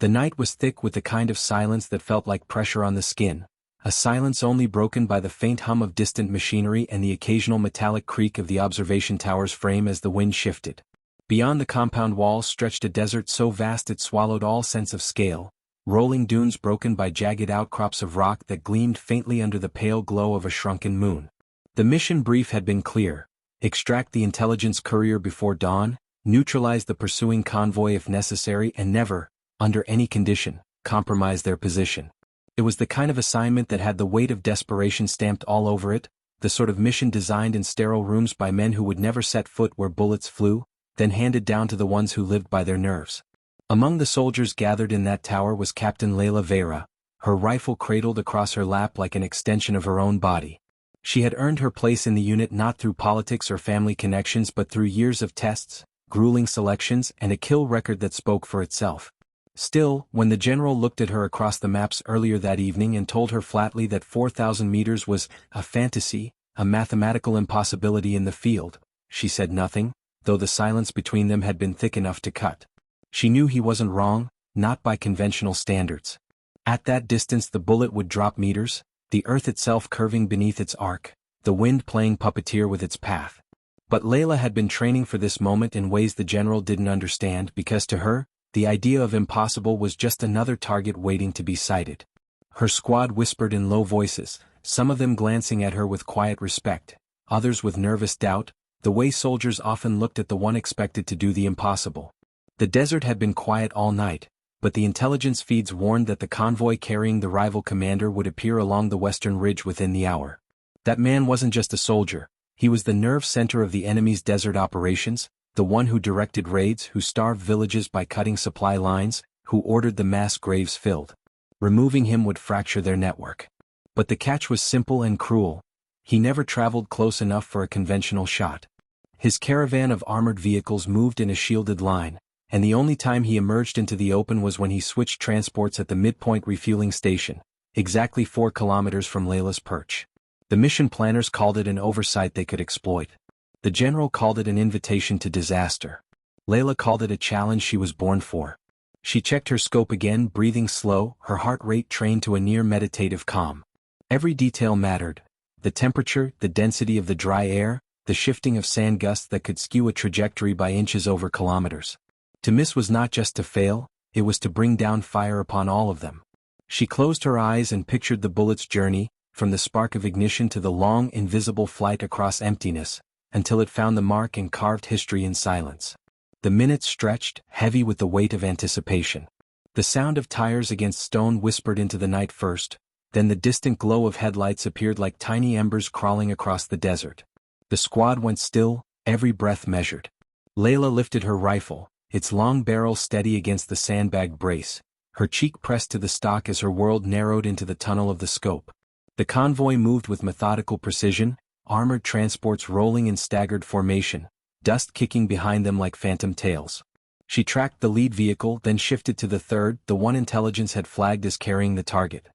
The night was thick with the kind of silence that felt like pressure on the skin, a silence only broken by the faint hum of distant machinery and the occasional metallic creak of the observation tower's frame as the wind shifted. Beyond the compound walls stretched a desert so vast it swallowed all sense of scale, rolling dunes broken by jagged outcrops of rock that gleamed faintly under the pale glow of a shrunken moon. The mission brief had been clear: extract the intelligence courier before dawn, neutralize the pursuing convoy if necessary, and never, under any condition, compromise their position. It was the kind of assignment that had the weight of desperation stamped all over it, the sort of mission designed in sterile rooms by men who would never set foot where bullets flew, then handed down to the ones who lived by their nerves. Among the soldiers gathered in that tower was Captain Layla Vera, her rifle cradled across her lap like an extension of her own body. She had earned her place in the unit not through politics or family connections but through years of tests, grueling selections, and a kill record that spoke for itself. Still, when the general looked at her across the maps earlier that evening and told her flatly that 4,000 meters was a fantasy, a mathematical impossibility in the field, she said nothing, though the silence between them had been thick enough to cut. She knew he wasn't wrong, not by conventional standards. At that distance the bullet would drop meters, the earth itself curving beneath its arc, the wind playing puppeteer with its path. But Layla had been training for this moment in ways the general didn't understand because to her, the idea of impossible was just another target waiting to be sighted. Her squad whispered in low voices, some of them glancing at her with quiet respect, others with nervous doubt, the way soldiers often looked at the one expected to do the impossible. The desert had been quiet all night, but the intelligence feeds warned that the convoy carrying the rival commander would appear along the western ridge within the hour. That man wasn't just a soldier, he was the nerve center of the enemy's desert operations, the one who directed raids, who starved villages by cutting supply lines, who ordered the mass graves filled. Removing him would fracture their network. But the catch was simple and cruel: he never traveled close enough for a conventional shot. His caravan of armored vehicles moved in a shielded line, and the only time he emerged into the open was when he switched transports at the midpoint refueling station, exactly 4 kilometers from Layla's perch. The mission planners called it an oversight they could exploit. The general called it an invitation to disaster. Layla called it a challenge she was born for. She checked her scope again, breathing slow, her heart rate trained to a near meditative calm. Every detail mattered: the temperature, the density of the dry air, the shifting of sand gusts that could skew a trajectory by inches over kilometers. To miss was not just to fail, it was to bring down fire upon all of them. She closed her eyes and pictured the bullet's journey, from the spark of ignition to the long, invisible flight across emptiness, until it found the mark and carved history in silence. The minutes stretched, heavy with the weight of anticipation. The sound of tires against stone whispered into the night first, then the distant glow of headlights appeared like tiny embers crawling across the desert. The squad went still, every breath measured. Layla lifted her rifle, its long barrel steady against the sandbag brace, her cheek pressed to the stock as her world narrowed into the tunnel of the scope. The convoy moved with methodical precision, armored transports rolling in staggered formation, dust kicking behind them like phantom tails. She tracked the lead vehicle, then shifted to the third, the one intelligence had flagged as carrying the target.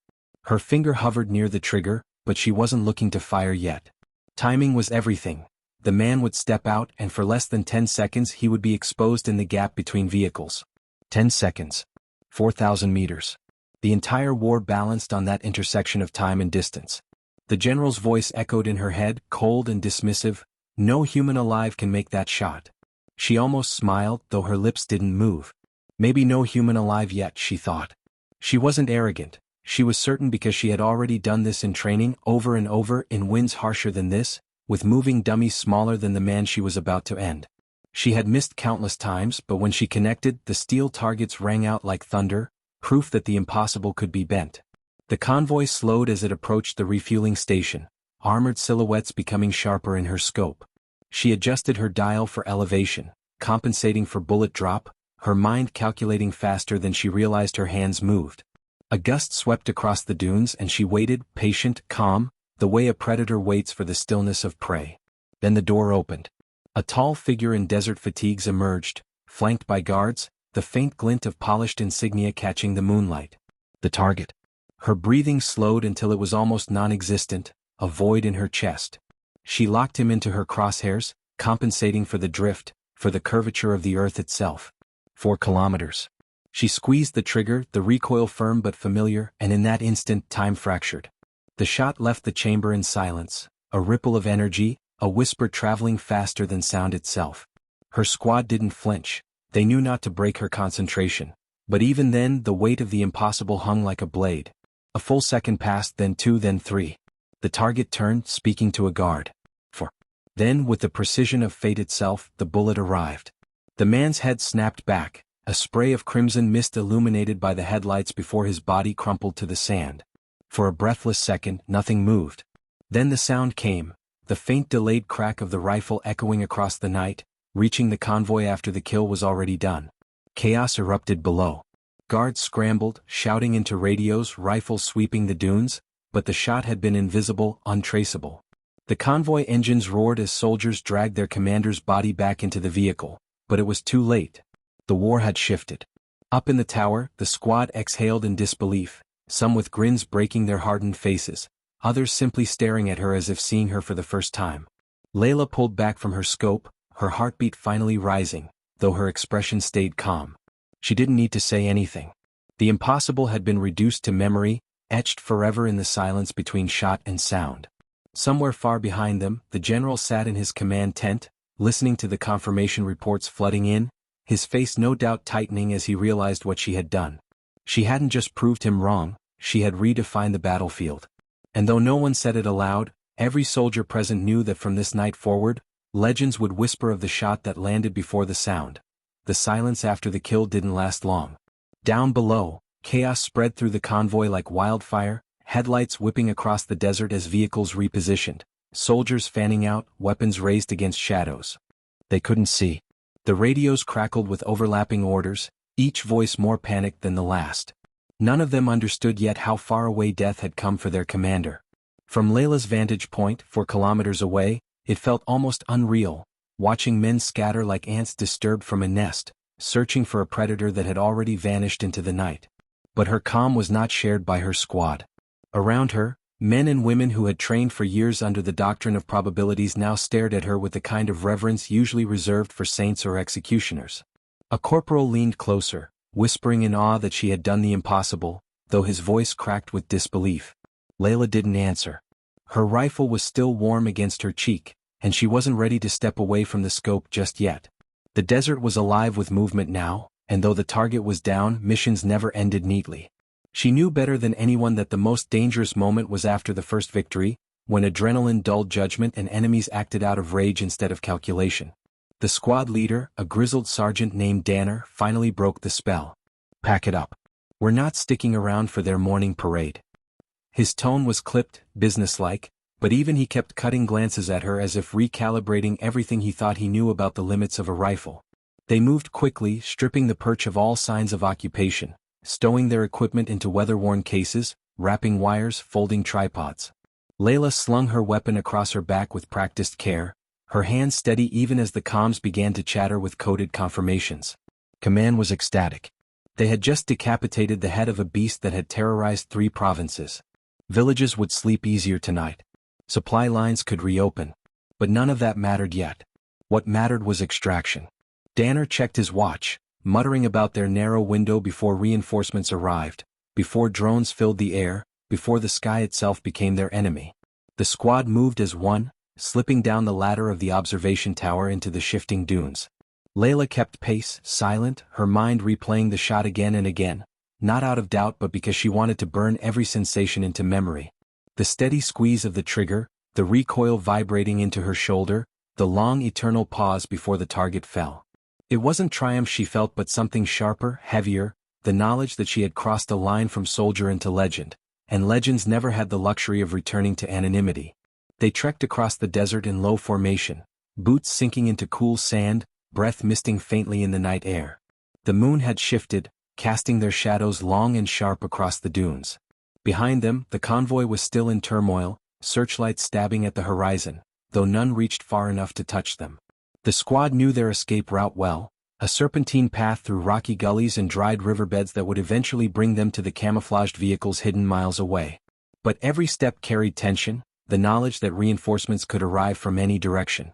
Her finger hovered near the trigger, but she wasn't looking to fire yet. Timing was everything. The man would step out, and for less than 10 seconds he would be exposed in the gap between vehicles. 10 seconds. 4,000 meters. The entire war balanced on that intersection of time and distance. The general's voice echoed in her head, cold and dismissive: "No human alive can make that shot." She almost smiled, though her lips didn't move. Maybe no human alive yet, she thought. She wasn't arrogant. She was certain because she had already done this in training, over and over, in winds harsher than this, with moving dummies smaller than the man she was about to end. She had missed countless times, but when she connected, the steel targets rang out like thunder, proof that the impossible could be bent. The convoy slowed as it approached the refueling station, armored silhouettes becoming sharper in her scope. She adjusted her dial for elevation, compensating for bullet drop, her mind calculating faster than she realized her hands moved. A gust swept across the dunes and she waited, patient, calm, the way a predator waits for the stillness of prey. Then the door opened. A tall figure in desert fatigues emerged, flanked by guards, the faint glint of polished insignia catching the moonlight. The target. Her breathing slowed until it was almost non-existent, a void in her chest. She locked him into her crosshairs, compensating for the drift, for the curvature of the earth itself. 4 kilometers. She squeezed the trigger, the recoil firm but familiar, and in that instant time fractured. The shot left the chamber in silence, a ripple of energy, a whisper traveling faster than sound itself. Her squad didn't flinch. They knew not to break her concentration. But even then, the weight of the impossible hung like a blade. A full second passed, then 2, then 3. The target turned, speaking to a guard. 4. Then, with the precision of fate itself, the bullet arrived. The man's head snapped back, a spray of crimson mist illuminated by the headlights before his body crumpled to the sand. For a breathless second, nothing moved. Then the sound came, the faint delayed crack of the rifle echoing across the night, reaching the convoy after the kill was already done. Chaos erupted below. Guards scrambled, shouting into radios, rifles sweeping the dunes, but the shot had been invisible, untraceable. The convoy engines roared as soldiers dragged their commander's body back into the vehicle, but it was too late. The war had shifted. Up in the tower, the squad exhaled in disbelief, some with grins breaking their hardened faces, others simply staring at her as if seeing her for the first time. Layla pulled back from her scope, her heartbeat finally rising, though her expression stayed calm. She didn't need to say anything. The impossible had been reduced to memory, etched forever in the silence between shot and sound. Somewhere far behind them, the general sat in his command tent, listening to the confirmation reports flooding in, his face no doubt tightening as he realized what she had done. She hadn't just proved him wrong, she had redefined the battlefield. And though no one said it aloud, every soldier present knew that from this night forward, legends would whisper of the shot that landed before the sound. The silence after the kill didn't last long. Down below, chaos spread through the convoy like wildfire, headlights whipping across the desert as vehicles repositioned, soldiers fanning out, weapons raised against shadows. They couldn't see. The radios crackled with overlapping orders, each voice more panicked than the last. None of them understood yet how far away death had come for their commander. From Layla's vantage point, 4 kilometers away, it felt almost unreal, watching men scatter like ants disturbed from a nest, searching for a predator that had already vanished into the night. But her calm was not shared by her squad. Around her, men and women who had trained for years under the doctrine of probabilities now stared at her with the kind of reverence usually reserved for saints or executioners. A corporal leaned closer, whispering in awe that she had done the impossible, though his voice cracked with disbelief. Layla didn't answer. Her rifle was still warm against her cheek, and she wasn't ready to step away from the scope just yet. The desert was alive with movement now, and though the target was down, missions never ended neatly. She knew better than anyone that the most dangerous moment was after the first victory, when adrenaline dulled judgment and enemies acted out of rage instead of calculation. The squad leader, a grizzled sergeant named Danner, finally broke the spell. "Pack it up. We're not sticking around for their morning parade." His tone was clipped, businesslike, but even he kept cutting glances at her as if recalibrating everything he thought he knew about the limits of a rifle. They moved quickly, stripping the perch of all signs of occupation, stowing their equipment into weather-worn cases, wrapping wires, folding tripods. Layla slung her weapon across her back with practiced care, her hands steady even as the comms began to chatter with coded confirmations. Command was ecstatic. They had just decapitated the head of a beast that had terrorized 3 provinces. Villages would sleep easier tonight. Supply lines could reopen. But none of that mattered yet. What mattered was extraction. Danner checked his watch, muttering about their narrow window before reinforcements arrived, before drones filled the air, before the sky itself became their enemy. The squad moved as one, slipping down the ladder of the observation tower into the shifting dunes. Layla kept pace, silent, her mind replaying the shot again and again, not out of doubt but because she wanted to burn every sensation into memory. The steady squeeze of the trigger, the recoil vibrating into her shoulder, the long eternal pause before the target fell. It wasn't triumph she felt but something sharper, heavier, the knowledge that she had crossed a line from soldier into legend, and legends never had the luxury of returning to anonymity. They trekked across the desert in low formation, boots sinking into cool sand, breath misting faintly in the night air. The moon had shifted, casting their shadows long and sharp across the dunes. Behind them, the convoy was still in turmoil, searchlights stabbing at the horizon, though none reached far enough to touch them. The squad knew their escape route well, a serpentine path through rocky gullies and dried riverbeds that would eventually bring them to the camouflaged vehicles hidden miles away. But every step carried tension, the knowledge that reinforcements could arrive from any direction.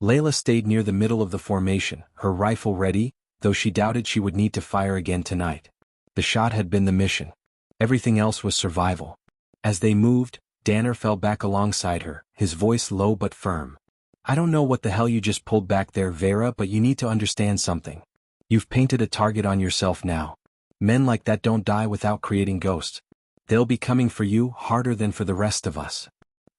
Layla stayed near the middle of the formation, her rifle ready, though she doubted she would need to fire again tonight. The shot had been the mission. Everything else was survival. As they moved, Danner fell back alongside her, his voice low but firm. I don't know what the hell you just pulled back there, Vera, but you need to understand something. You've painted a target on yourself now. Men like that don't die without creating ghosts. They'll be coming for you harder than for the rest of us.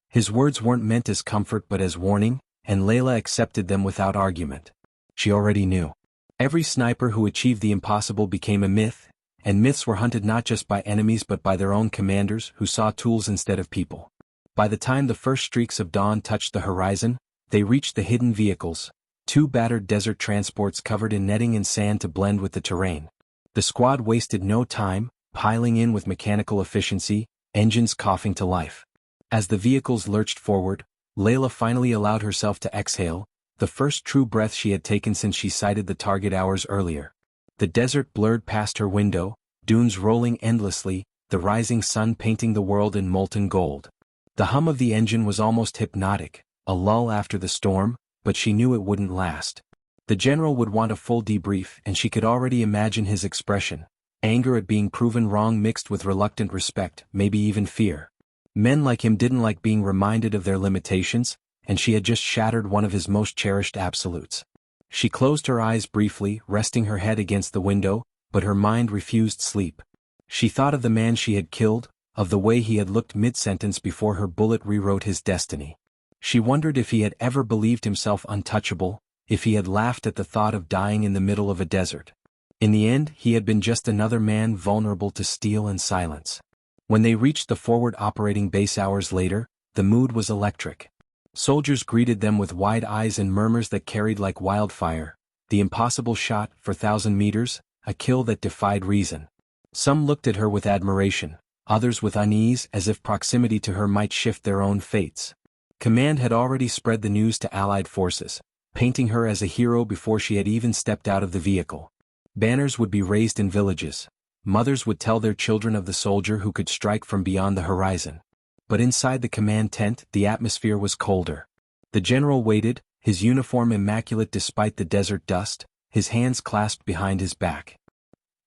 His words weren't meant as comfort but as warning, and Layla accepted them without argument. She already knew. Every sniper who achieved the impossible became a myth, and myths were hunted not just by enemies but by their own commanders who saw tools instead of people. By the time the first streaks of dawn touched the horizon, they reached the hidden vehicles, two battered desert transports covered in netting and sand to blend with the terrain. The squad wasted no time, piling in with mechanical efficiency, engines coughing to life. As the vehicles lurched forward, Layla finally allowed herself to exhale, the first true breath she had taken since she sighted the target hours earlier. The desert blurred past her window, dunes rolling endlessly, the rising sun painting the world in molten gold. The hum of the engine was almost hypnotic, a lull after the storm, but she knew it wouldn't last. The general would want a full debrief, and she could already imagine his expression, anger at being proven wrong mixed with reluctant respect, maybe even fear. Men like him didn't like being reminded of their limitations, and she had just shattered one of his most cherished absolutes. She closed her eyes briefly, resting her head against the window, but her mind refused sleep. She thought of the man she had killed, of the way he had looked mid-sentence before her bullet rewrote his destiny. She wondered if he had ever believed himself untouchable, if he had laughed at the thought of dying in the middle of a desert. In the end, he had been just another man vulnerable to steel and silence. When they reached the forward operating base hours later, the mood was electric. Soldiers greeted them with wide eyes and murmurs that carried like wildfire. The impossible shot for 1,000 meters, a kill that defied reason. Some looked at her with admiration, others with unease as if proximity to her might shift their own fates. Command had already spread the news to Allied forces, painting her as a hero before she had even stepped out of the vehicle. Banners would be raised in villages. Mothers would tell their children of the soldier who could strike from beyond the horizon. But inside the command tent, the atmosphere was colder. The general waited, his uniform immaculate despite the desert dust, his hands clasped behind his back.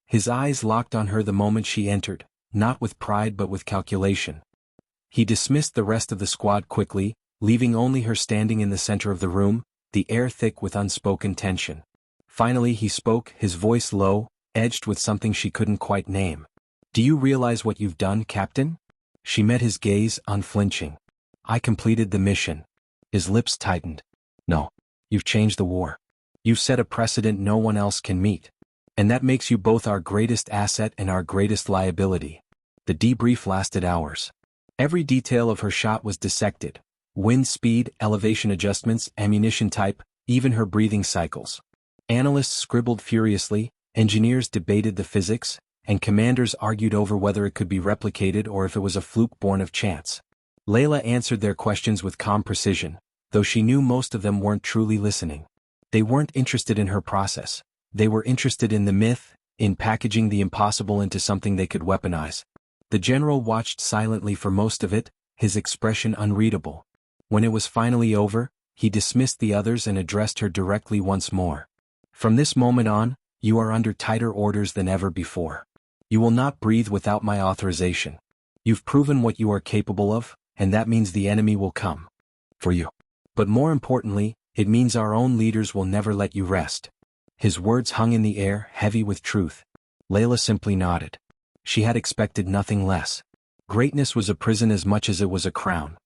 His eyes locked on her the moment she entered, not with pride but with calculation. He dismissed the rest of the squad quickly, leaving only her standing in the center of the room, the air thick with unspoken tension. Finally he spoke, his voice low, edged with something she couldn't quite name. "Do you realize what you've done, Captain?" She met his gaze, unflinching. "I completed the mission." His lips tightened. "No. You've changed the war. You've set a precedent no one else can meet. And that makes you both our greatest asset and our greatest liability." The debrief lasted hours. Every detail of her shot was dissected. Wind speed, elevation adjustments, ammunition type, even her breathing cycles. Analysts scribbled furiously, engineers debated the physics, and commanders argued over whether it could be replicated or if it was a fluke born of chance. Layla answered their questions with calm precision, though she knew most of them weren't truly listening. They weren't interested in her process. They were interested in the myth, in packaging the impossible into something they could weaponize. The general watched silently for most of it, his expression unreadable. When it was finally over, he dismissed the others and addressed her directly once more. "From this moment on, you are under tighter orders than ever before. You will not breathe without my authorization. You've proven what you are capable of, and that means the enemy will come. For you. But more importantly, it means our own leaders will never let you rest." His words hung in the air, heavy with truth. Layla simply nodded. She had expected nothing less. Greatness was a prison as much as it was a crown.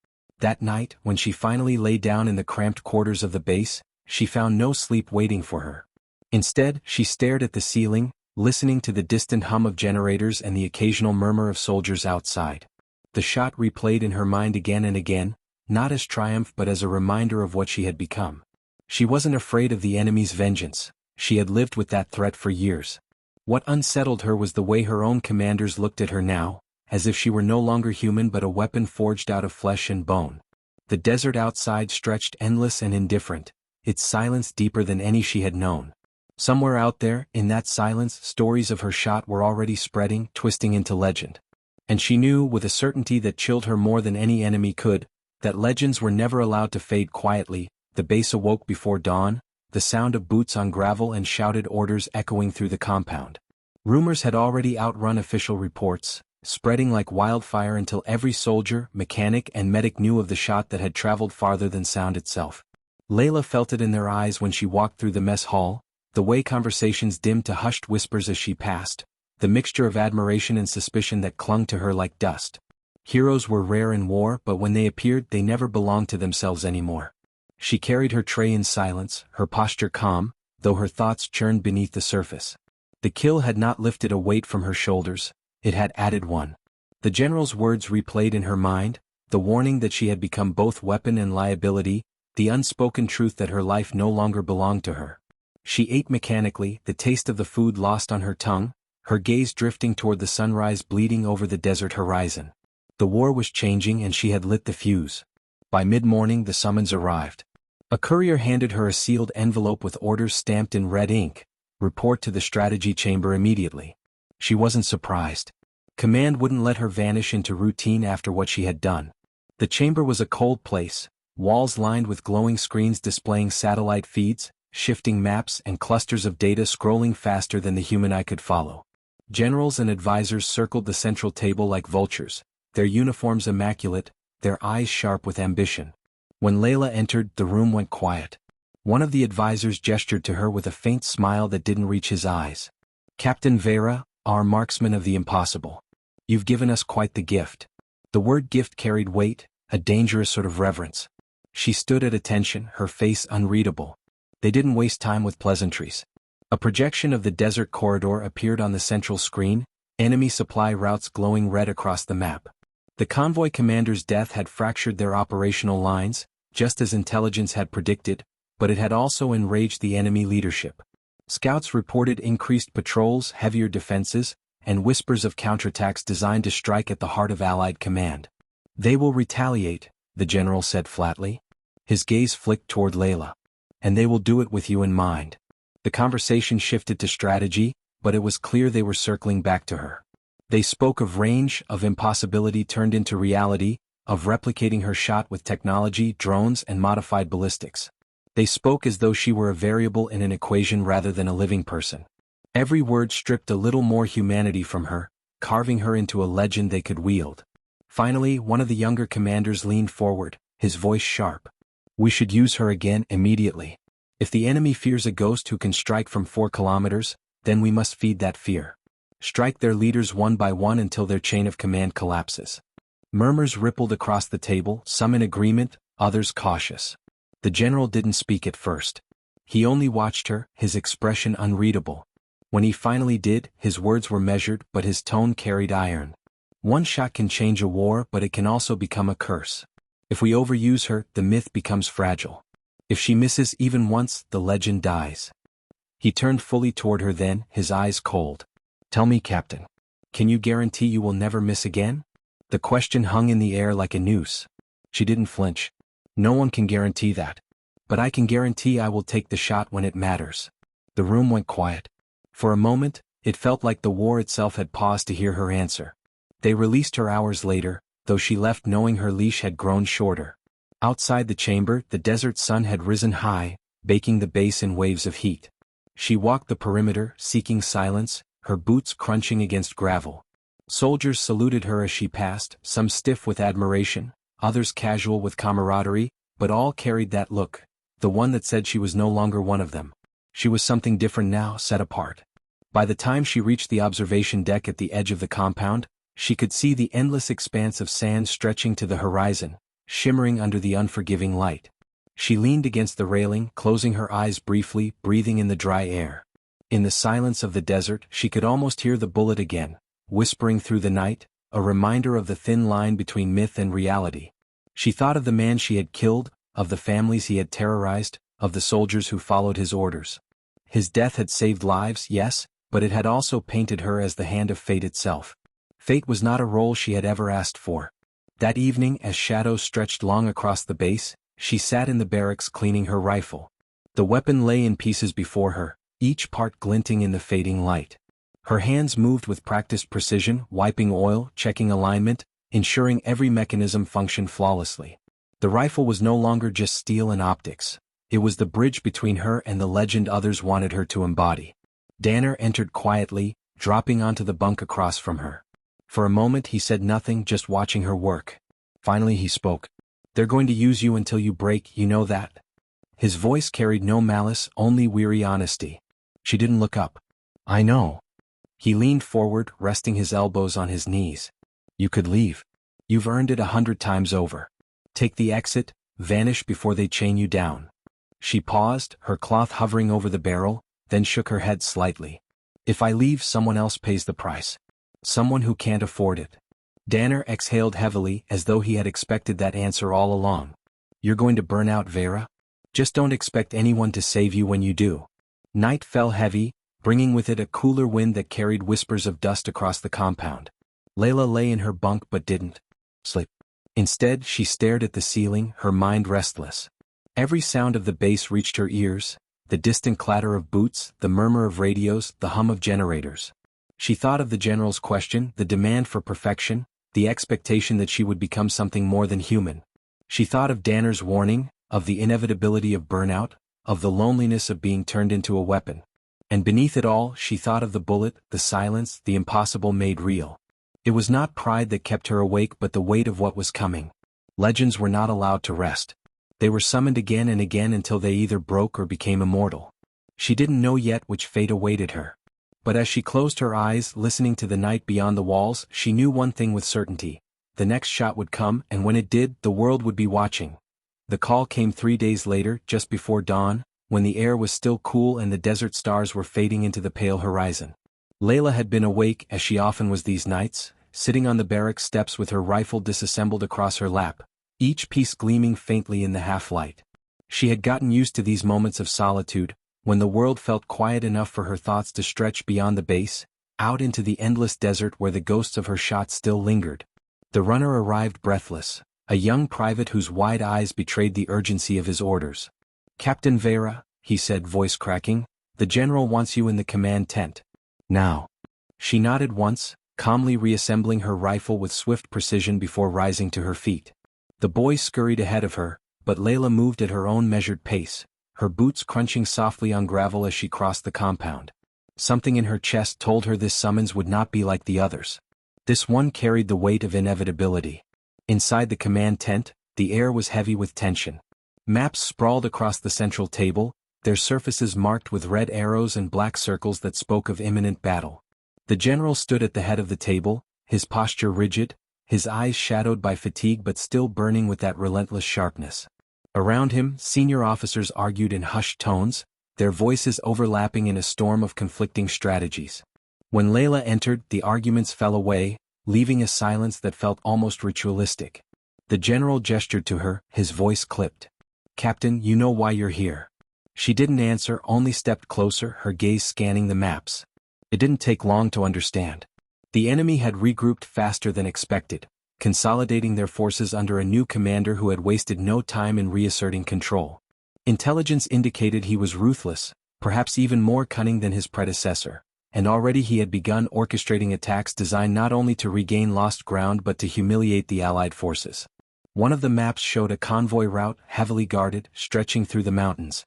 That night, when she finally lay down in the cramped quarters of the base, she found no sleep waiting for her. Instead, she stared at the ceiling, listening to the distant hum of generators and the occasional murmur of soldiers outside. The shot replayed in her mind again and again, not as triumph but as a reminder of what she had become. She wasn't afraid of the enemy's vengeance. She had lived with that threat for years. What unsettled her was the way her own commanders looked at her now, as if she were no longer human but a weapon forged out of flesh and bone. The desert outside stretched endless and indifferent, its silence deeper than any she had known. Somewhere out there, in that silence, stories of her shot were already spreading, twisting into legend. And she knew, with a certainty that chilled her more than any enemy could, that legends were never allowed to fade quietly. The base awoke before dawn, the sound of boots on gravel and shouted orders echoing through the compound. Rumors had already outrun official reports, spreading like wildfire until every soldier, mechanic and medic knew of the shot that had traveled farther than sound itself. Layla felt it in their eyes when she walked through the mess hall, the way conversations dimmed to hushed whispers as she passed, the mixture of admiration and suspicion that clung to her like dust. Heroes were rare in war, but when they appeared they never belonged to themselves anymore. She carried her tray in silence, her posture calm, though her thoughts churned beneath the surface. The kill had not lifted a weight from her shoulders, it had added one. The general's words replayed in her mind, the warning that she had become both weapon and liability, the unspoken truth that her life no longer belonged to her. She ate mechanically, the taste of the food lost on her tongue, her gaze drifting toward the sunrise bleeding over the desert horizon. The war was changing and she had lit the fuse. By mid-morning the summons arrived. A courier handed her a sealed envelope with orders stamped in red ink, report to the strategy chamber immediately. She wasn't surprised. Command wouldn't let her vanish into routine after what she had done. The chamber was a cold place, walls lined with glowing screens displaying satellite feeds, shifting maps and clusters of data scrolling faster than the human eye could follow. Generals and advisors circled the central table like vultures, their uniforms immaculate, their eyes sharp with ambition. When Layla entered, the room went quiet. One of the advisors gestured to her with a faint smile that didn't reach his eyes. "Captain Vera, our marksman of the impossible. You've given us quite the gift." The word gift carried weight, a dangerous sort of reverence. She stood at attention, her face unreadable. They didn't waste time with pleasantries. A projection of the desert corridor appeared on the central screen, enemy supply routes glowing red across the map. The convoy commander's death had fractured their operational lines, just as intelligence had predicted, but it had also enraged the enemy leadership. Scouts reported increased patrols, heavier defenses, and whispers of counterattacks designed to strike at the heart of Allied command. "They will retaliate," the general said flatly. His gaze flicked toward Layla. "And they will do it with you in mind." The conversation shifted to strategy, but it was clear they were circling back to her. They spoke of range, of impossibility turned into reality, of replicating her shot with technology, drones, and modified ballistics. They spoke as though she were a variable in an equation rather than a living person. Every word stripped a little more humanity from her, carving her into a legend they could wield. Finally, one of the younger commanders leaned forward, his voice sharp. "We should use her again immediately. If the enemy fears a ghost who can strike from 4 kilometers, then we must feed that fear. Strike their leaders one by one until their chain of command collapses." Murmurs rippled across the table, some in agreement, others cautious. The general didn't speak at first. He only watched her, his expression unreadable. When he finally did, his words were measured, but his tone carried iron. "One shot can change a war, but it can also become a curse. If we overuse her, the myth becomes fragile. If she misses even once, the legend dies." He turned fully toward her then, his eyes cold. "Tell me, Captain. Can you guarantee you will never miss again?" The question hung in the air like a noose. She didn't flinch. "No one can guarantee that. But I can guarantee I will take the shot when it matters." The room went quiet. For a moment, it felt like the war itself had paused to hear her answer. They released her hours later, though she left knowing her leash had grown shorter. Outside the chamber, the desert sun had risen high, baking the base in waves of heat. She walked the perimeter, seeking silence, her boots crunching against gravel. Soldiers saluted her as she passed, some stiff with admiration, others casual with camaraderie, but all carried that look, the one that said she was no longer one of them. She was something different now, set apart. By the time she reached the observation deck at the edge of the compound, she could see the endless expanse of sand stretching to the horizon, shimmering under the unforgiving light. She leaned against the railing, closing her eyes briefly, breathing in the dry air. In the silence of the desert, she could almost hear the bullet again, whispering through the night, a reminder of the thin line between myth and reality. She thought of the man she had killed, of the families he had terrorized, of the soldiers who followed his orders. His death had saved lives, yes, but it had also painted her as the hand of fate itself. Fate was not a role she had ever asked for. That evening, as shadows stretched long across the base, she sat in the barracks cleaning her rifle. The weapon lay in pieces before her, each part glinting in the fading light. Her hands moved with practiced precision, wiping oil, checking alignment, ensuring every mechanism functioned flawlessly. The rifle was no longer just steel and optics. It was the bridge between her and the legend others wanted her to embody. Danner entered quietly, dropping onto the bunk across from her. For a moment he said nothing, just watching her work. Finally he spoke. "They're going to use you until you break, you know that?" His voice carried no malice, only weary honesty. She didn't look up. "I know." He leaned forward, resting his elbows on his knees. "You could leave. You've earned it 100 times over. Take the exit, vanish before they chain you down." She paused, her cloth hovering over the barrel, then shook her head slightly. "If I leave, someone else pays the price. Someone who can't afford it." Danner exhaled heavily, as though he had expected that answer all along. "You're going to burn out, Vera? Just don't expect anyone to save you when you do." Night fell heavy, bringing with it a cooler wind that carried whispers of dust across the compound. Layla lay in her bunk but didn't sleep. Instead, she stared at the ceiling, her mind restless. Every sound of the base reached her ears, the distant clatter of boots, the murmur of radios, the hum of generators. She thought of the general's question, the demand for perfection, the expectation that she would become something more than human. She thought of Danner's warning, of the inevitability of burnout, of the loneliness of being turned into a weapon. And beneath it all, she thought of the bullet, the silence, the impossible made real. It was not pride that kept her awake but the weight of what was coming. Legends were not allowed to rest. They were summoned again and again until they either broke or became immortal. She didn't know yet which fate awaited her. But as she closed her eyes, listening to the night beyond the walls, she knew one thing with certainty. The next shot would come, and when it did, the world would be watching. The call came 3 days later, just before dawn, when the air was still cool and the desert stars were fading into the pale horizon. Layla had been awake, as she often was these nights, sitting on the barracks steps with her rifle disassembled across her lap, each piece gleaming faintly in the half-light. She had gotten used to these moments of solitude, when the world felt quiet enough for her thoughts to stretch beyond the base, out into the endless desert where the ghosts of her shots still lingered. The runner arrived breathless, a young private whose wide eyes betrayed the urgency of his orders. "Captain Vera," he said, voice cracking, "the general wants you in the command tent. Now." She nodded once, calmly reassembling her rifle with swift precision before rising to her feet. The boy scurried ahead of her, but Layla moved at her own measured pace, her boots crunching softly on gravel as she crossed the compound. Something in her chest told her this summons would not be like the others. This one carried the weight of inevitability. Inside the command tent, the air was heavy with tension. Maps sprawled across the central table, their surfaces marked with red arrows and black circles that spoke of imminent battle. The general stood at the head of the table, his posture rigid, his eyes shadowed by fatigue but still burning with that relentless sharpness. Around him, senior officers argued in hushed tones, their voices overlapping in a storm of conflicting strategies. When Layla entered, the arguments fell away, leaving a silence that felt almost ritualistic. The general gestured to her, his voice clipped. "Captain, you know why you're here." She didn't answer, only stepped closer, her gaze scanning the maps. It didn't take long to understand. The enemy had regrouped faster than expected, consolidating their forces under a new commander who had wasted no time in reasserting control. Intelligence indicated he was ruthless, perhaps even more cunning than his predecessor, and already he had begun orchestrating attacks designed not only to regain lost ground but to humiliate the Allied forces. One of the maps showed a convoy route, heavily guarded, stretching through the mountains.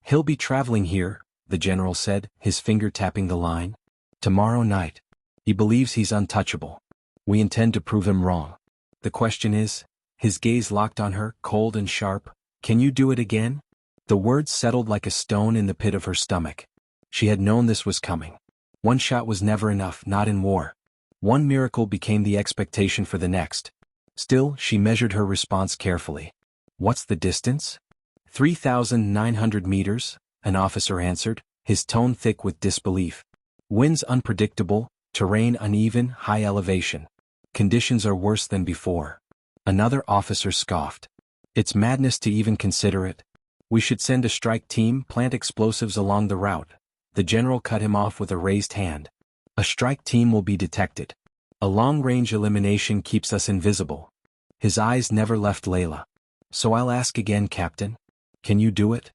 "He'll be traveling here," the general said, his finger tapping the line. "Tomorrow night. He believes he's untouchable. We intend to prove him wrong. The question is," his gaze locked on her, cold and sharp, "can you do it again?" The words settled like a stone in the pit of her stomach. She had known this was coming. One shot was never enough, not in war. One miracle became the expectation for the next. Still, she measured her response carefully. "What's the distance?" 3,900 meters, an officer answered, his tone thick with disbelief. "Winds unpredictable, terrain uneven, high elevation. Conditions are worse than before." Another officer scoffed. "It's madness to even consider it. We should send a strike team, plant explosives along the route." The general cut him off with a raised hand. "A strike team will be detected. A long-range elimination keeps us invisible." His eyes never left Layla. "So I'll ask again, Captain. Can you do it?"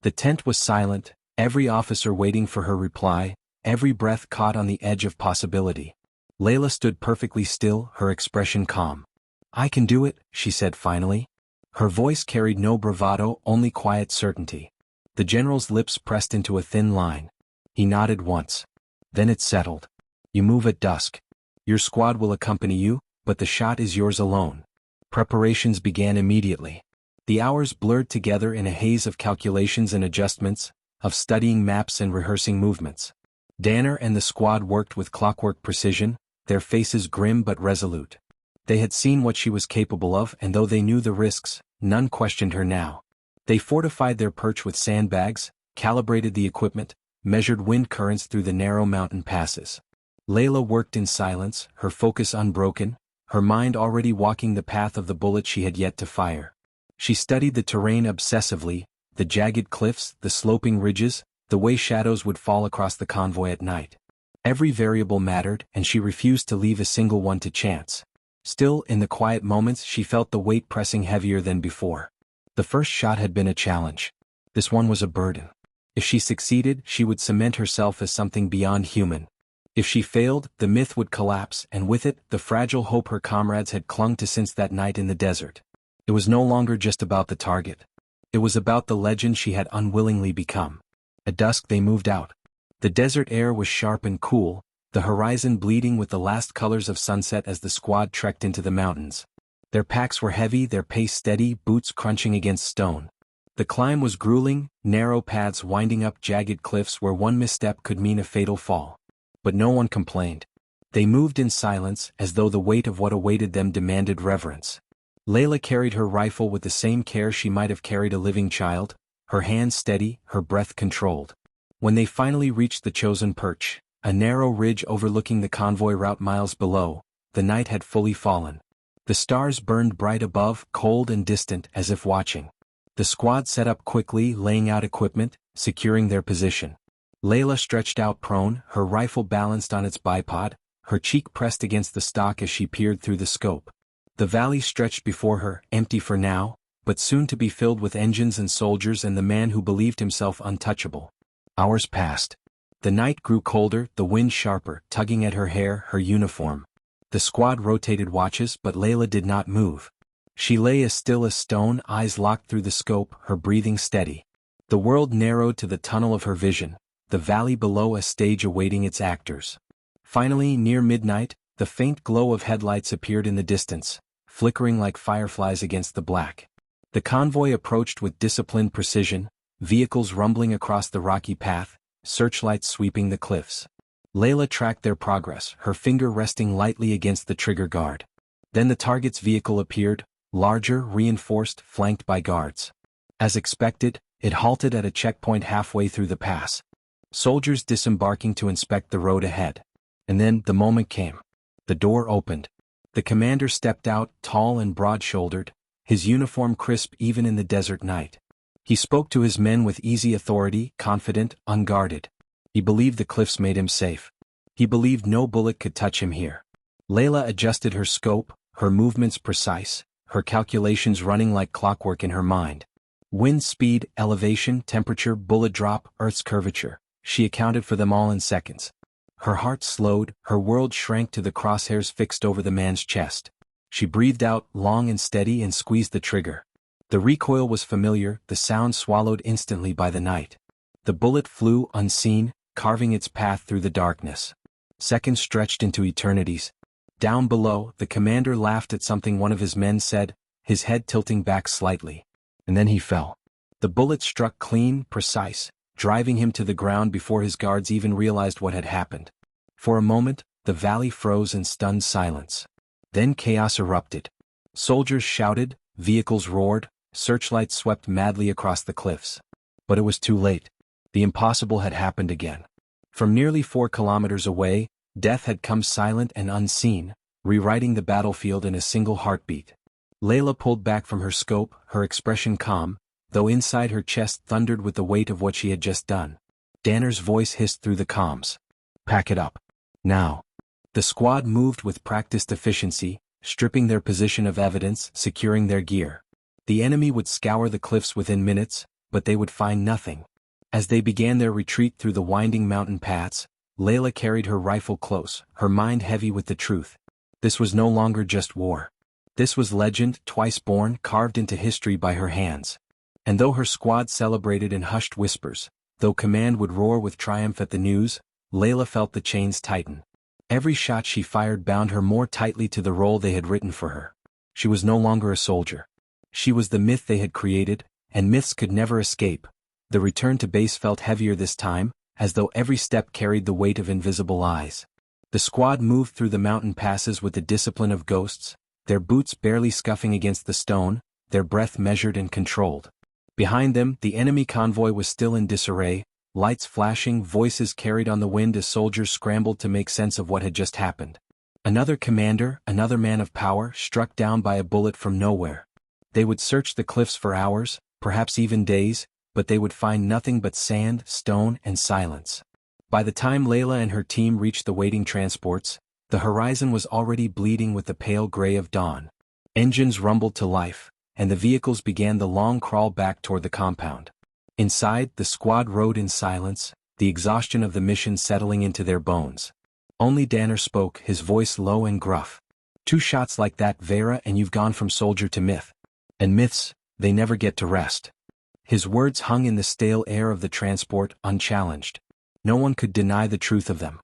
The tent was silent, every officer waiting for her reply, every breath caught on the edge of possibility. Layla stood perfectly still, her expression calm. "I can do it," she said finally. Her voice carried no bravado, only quiet certainty. The general's lips pressed into a thin line. He nodded once. Then it settled. You move at dusk. Your squad will accompany you, but the shot is yours alone. Preparations began immediately. The hours blurred together in a haze of calculations and adjustments, of studying maps and rehearsing movements. Danner and the squad worked with clockwork precision, their faces grim but resolute. They had seen what she was capable of, and though they knew the risks, none questioned her now. They fortified their perch with sandbags, calibrated the equipment, measured wind currents through the narrow mountain passes. Layla worked in silence, her focus unbroken, her mind already walking the path of the bullet she had yet to fire. She studied the terrain obsessively, the jagged cliffs, the sloping ridges, the way shadows would fall across the convoy at night. Every variable mattered, and she refused to leave a single one to chance. Still, in the quiet moments she felt the weight pressing heavier than before. The first shot had been a challenge. This one was a burden. If she succeeded, she would cement herself as something beyond human. If she failed, the myth would collapse, and with it, the fragile hope her comrades had clung to since that night in the desert. It was no longer just about the target. It was about the legend she had unwillingly become. At dusk they moved out. The desert air was sharp and cool, the horizon bleeding with the last colors of sunset as the squad trekked into the mountains. Their packs were heavy, their pace steady, boots crunching against stone. The climb was grueling, narrow paths winding up jagged cliffs where one misstep could mean a fatal fall. But no one complained. They moved in silence, as though the weight of what awaited them demanded reverence. Layla carried her rifle with the same care she might have carried a living child, her hands steady, her breath controlled. When they finally reached the chosen perch, a narrow ridge overlooking the convoy route miles below, the night had fully fallen. The stars burned bright above, cold and distant, as if watching. The squad set up quickly, laying out equipment, securing their position. Layla stretched out prone, her rifle balanced on its bipod, her cheek pressed against the stock as she peered through the scope. The valley stretched before her, empty for now, but soon to be filled with engines and soldiers and the man who believed himself untouchable. Hours passed. The night grew colder, the wind sharper, tugging at her hair, her uniform. The squad rotated watches, but Layla did not move. She lay as still as stone, eyes locked through the scope, her breathing steady. The world narrowed to the tunnel of her vision, the valley below a stage awaiting its actors. Finally, near midnight, the faint glow of headlights appeared in the distance, flickering like fireflies against the black. The convoy approached with disciplined precision, vehicles rumbling across the rocky path, searchlights sweeping the cliffs. Layla tracked their progress, her finger resting lightly against the trigger guard. Then the target's vehicle appeared, larger, reinforced, flanked by guards. As expected, it halted at a checkpoint halfway through the pass. Soldiers disembarking to inspect the road ahead. And then, the moment came. The door opened. The commander stepped out, tall and broad-shouldered, his uniform crisp even in the desert night. He spoke to his men with easy authority, confident, unguarded. He believed the cliffs made him safe. He believed no bullet could touch him here. Layla adjusted her scope, her movements precise, her calculations running like clockwork in her mind. Wind speed, elevation, temperature, bullet drop, Earth's curvature. She accounted for them all in seconds. Her heart slowed, her world shrank to the crosshairs fixed over the man's chest. She breathed out, long and steady, and squeezed the trigger. The recoil was familiar, the sound swallowed instantly by the night. The bullet flew unseen, carving its path through the darkness. Seconds stretched into eternities. Down below, the commander laughed at something one of his men said, his head tilting back slightly. And then he fell. The bullet struck clean, precise, driving him to the ground before his guards even realized what had happened. For a moment, the valley froze in stunned silence. Then chaos erupted. Soldiers shouted, vehicles roared, searchlights swept madly across the cliffs. But it was too late. The impossible had happened again. From nearly 4 kilometers away, death had come silent and unseen, rewriting the battlefield in a single heartbeat. Layla pulled back from her scope, her expression calm, though inside her chest thundered with the weight of what she had just done. Danner's voice hissed through the comms. "Pack it up. Now." The squad moved with practiced efficiency, stripping their position of evidence, securing their gear. The enemy would scour the cliffs within minutes, but they would find nothing. As they began their retreat through the winding mountain paths, Layla carried her rifle close, her mind heavy with the truth. This was no longer just war. This was legend, twice born, carved into history by her hands. And though her squad celebrated in hushed whispers, though command would roar with triumph at the news, Layla felt the chains tighten. Every shot she fired bound her more tightly to the role they had written for her. She was no longer a soldier. She was the myth they had created, and myths could never escape. The return to base felt heavier this time, as though every step carried the weight of invisible eyes. The squad moved through the mountain passes with the discipline of ghosts, their boots barely scuffing against the stone, their breath measured and controlled. Behind them, the enemy convoy was still in disarray, lights flashing, voices carried on the wind as soldiers scrambled to make sense of what had just happened. Another commander, another man of power, struck down by a bullet from nowhere. They would search the cliffs for hours, perhaps even days, but they would find nothing but sand, stone, and silence. By the time Layla and her team reached the waiting transports, the horizon was already bleeding with the pale gray of dawn. Engines rumbled to life, and the vehicles began the long crawl back toward the compound. Inside, the squad rode in silence, the exhaustion of the mission settling into their bones. Only Danner spoke, his voice low and gruff. 2 shots like that, Vera, and you've gone from soldier to myth. And myths, they never get to rest. His words hung in the stale air of the transport, unchallenged. No one could deny the truth of them.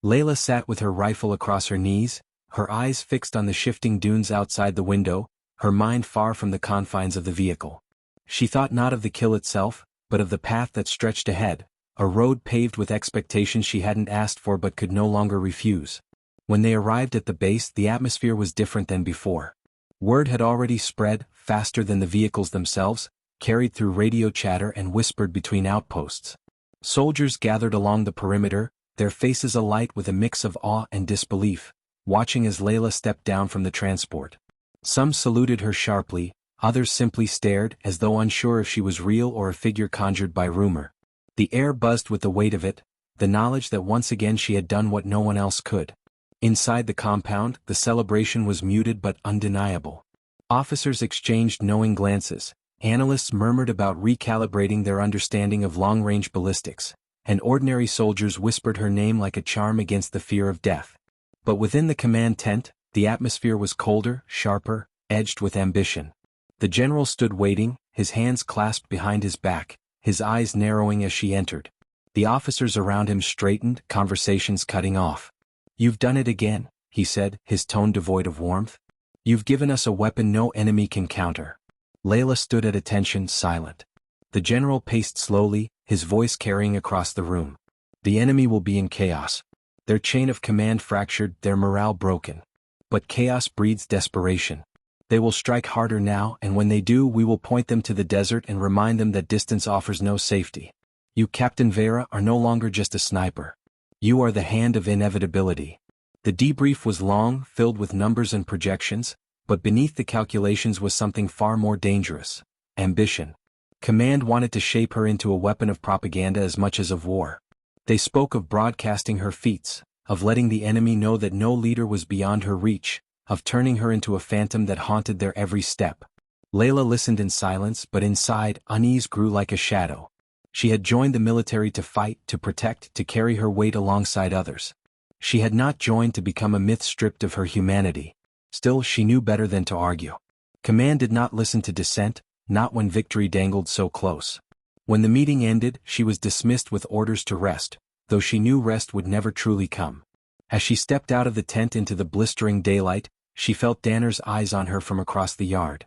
Layla sat with her rifle across her knees, her eyes fixed on the shifting dunes outside the window, her mind far from the confines of the vehicle. She thought not of the kill itself, but of the path that stretched ahead, a road paved with expectations she hadn't asked for but could no longer refuse. When they arrived at the base, the atmosphere was different than before. Word had already spread, faster than the vehicles themselves, carried through radio chatter and whispered between outposts. Soldiers gathered along the perimeter, their faces alight with a mix of awe and disbelief, watching as Layla stepped down from the transport. Some saluted her sharply, others simply stared as though unsure if she was real or a figure conjured by rumor. The air buzzed with the weight of it, the knowledge that once again she had done what no one else could. Inside the compound, the celebration was muted but undeniable. Officers exchanged knowing glances, analysts murmured about recalibrating their understanding of long-range ballistics, and ordinary soldiers whispered her name like a charm against the fear of death. But within the command tent, the atmosphere was colder, sharper, edged with ambition. The general stood waiting, his hands clasped behind his back, his eyes narrowing as she entered. The officers around him straightened, conversations cutting off. "You've done it again," he said, his tone devoid of warmth. "You've given us a weapon no enemy can counter." Layla stood at attention, silent. The general paced slowly, his voice carrying across the room. "The enemy will be in chaos. Their chain of command fractured, their morale broken. But chaos breeds desperation. They will strike harder now, and when they do, we will point them to the desert and remind them that distance offers no safety. You, Captain Vera, are no longer just a sniper. You are the hand of inevitability." The debrief was long, filled with numbers and projections, but beneath the calculations was something far more dangerous: ambition. Command wanted to shape her into a weapon of propaganda as much as of war. They spoke of broadcasting her feats, of letting the enemy know that no leader was beyond her reach, of turning her into a phantom that haunted their every step. Layla listened in silence, but inside, unease grew like a shadow. She had joined the military to fight, to protect, to carry her weight alongside others. She had not joined to become a myth stripped of her humanity. Still, she knew better than to argue. Command did not listen to dissent, not when victory dangled so close. When the meeting ended, she was dismissed with orders to rest, though she knew rest would never truly come. As she stepped out of the tent into the blistering daylight, she felt Danner's eyes on her from across the yard.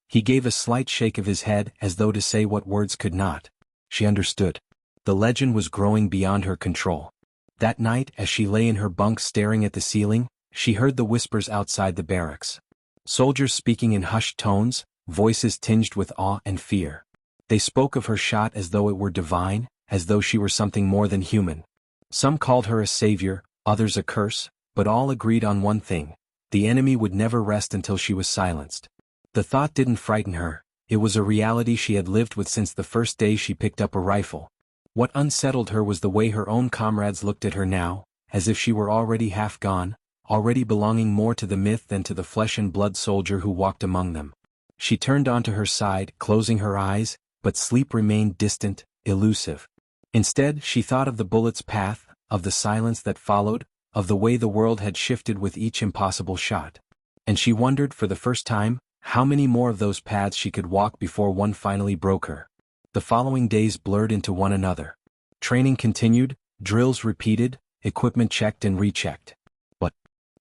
He gave a slight shake of his head as though to say what words could not. She understood. The legend was growing beyond her control. That night, as she lay in her bunk staring at the ceiling, she heard the whispers outside the barracks. Soldiers speaking in hushed tones, voices tinged with awe and fear. They spoke of her shot as though it were divine, as though she were something more than human. Some called her a savior, others a curse, but all agreed on one thing: the enemy would never rest until she was silenced. The thought didn't frighten her, it was a reality she had lived with since the first day she picked up a rifle. What unsettled her was the way her own comrades looked at her now, as if she were already half gone, already belonging more to the myth than to the flesh and blood soldier who walked among them. She turned onto her side, closing her eyes, but sleep remained distant, elusive. Instead, she thought of the bullet's path, of the silence that followed, of the way the world had shifted with each impossible shot. And she wondered for the first time, how many more of those paths she could walk before one finally broke her. The following days blurred into one another. Training continued, drills repeated, equipment checked and rechecked. But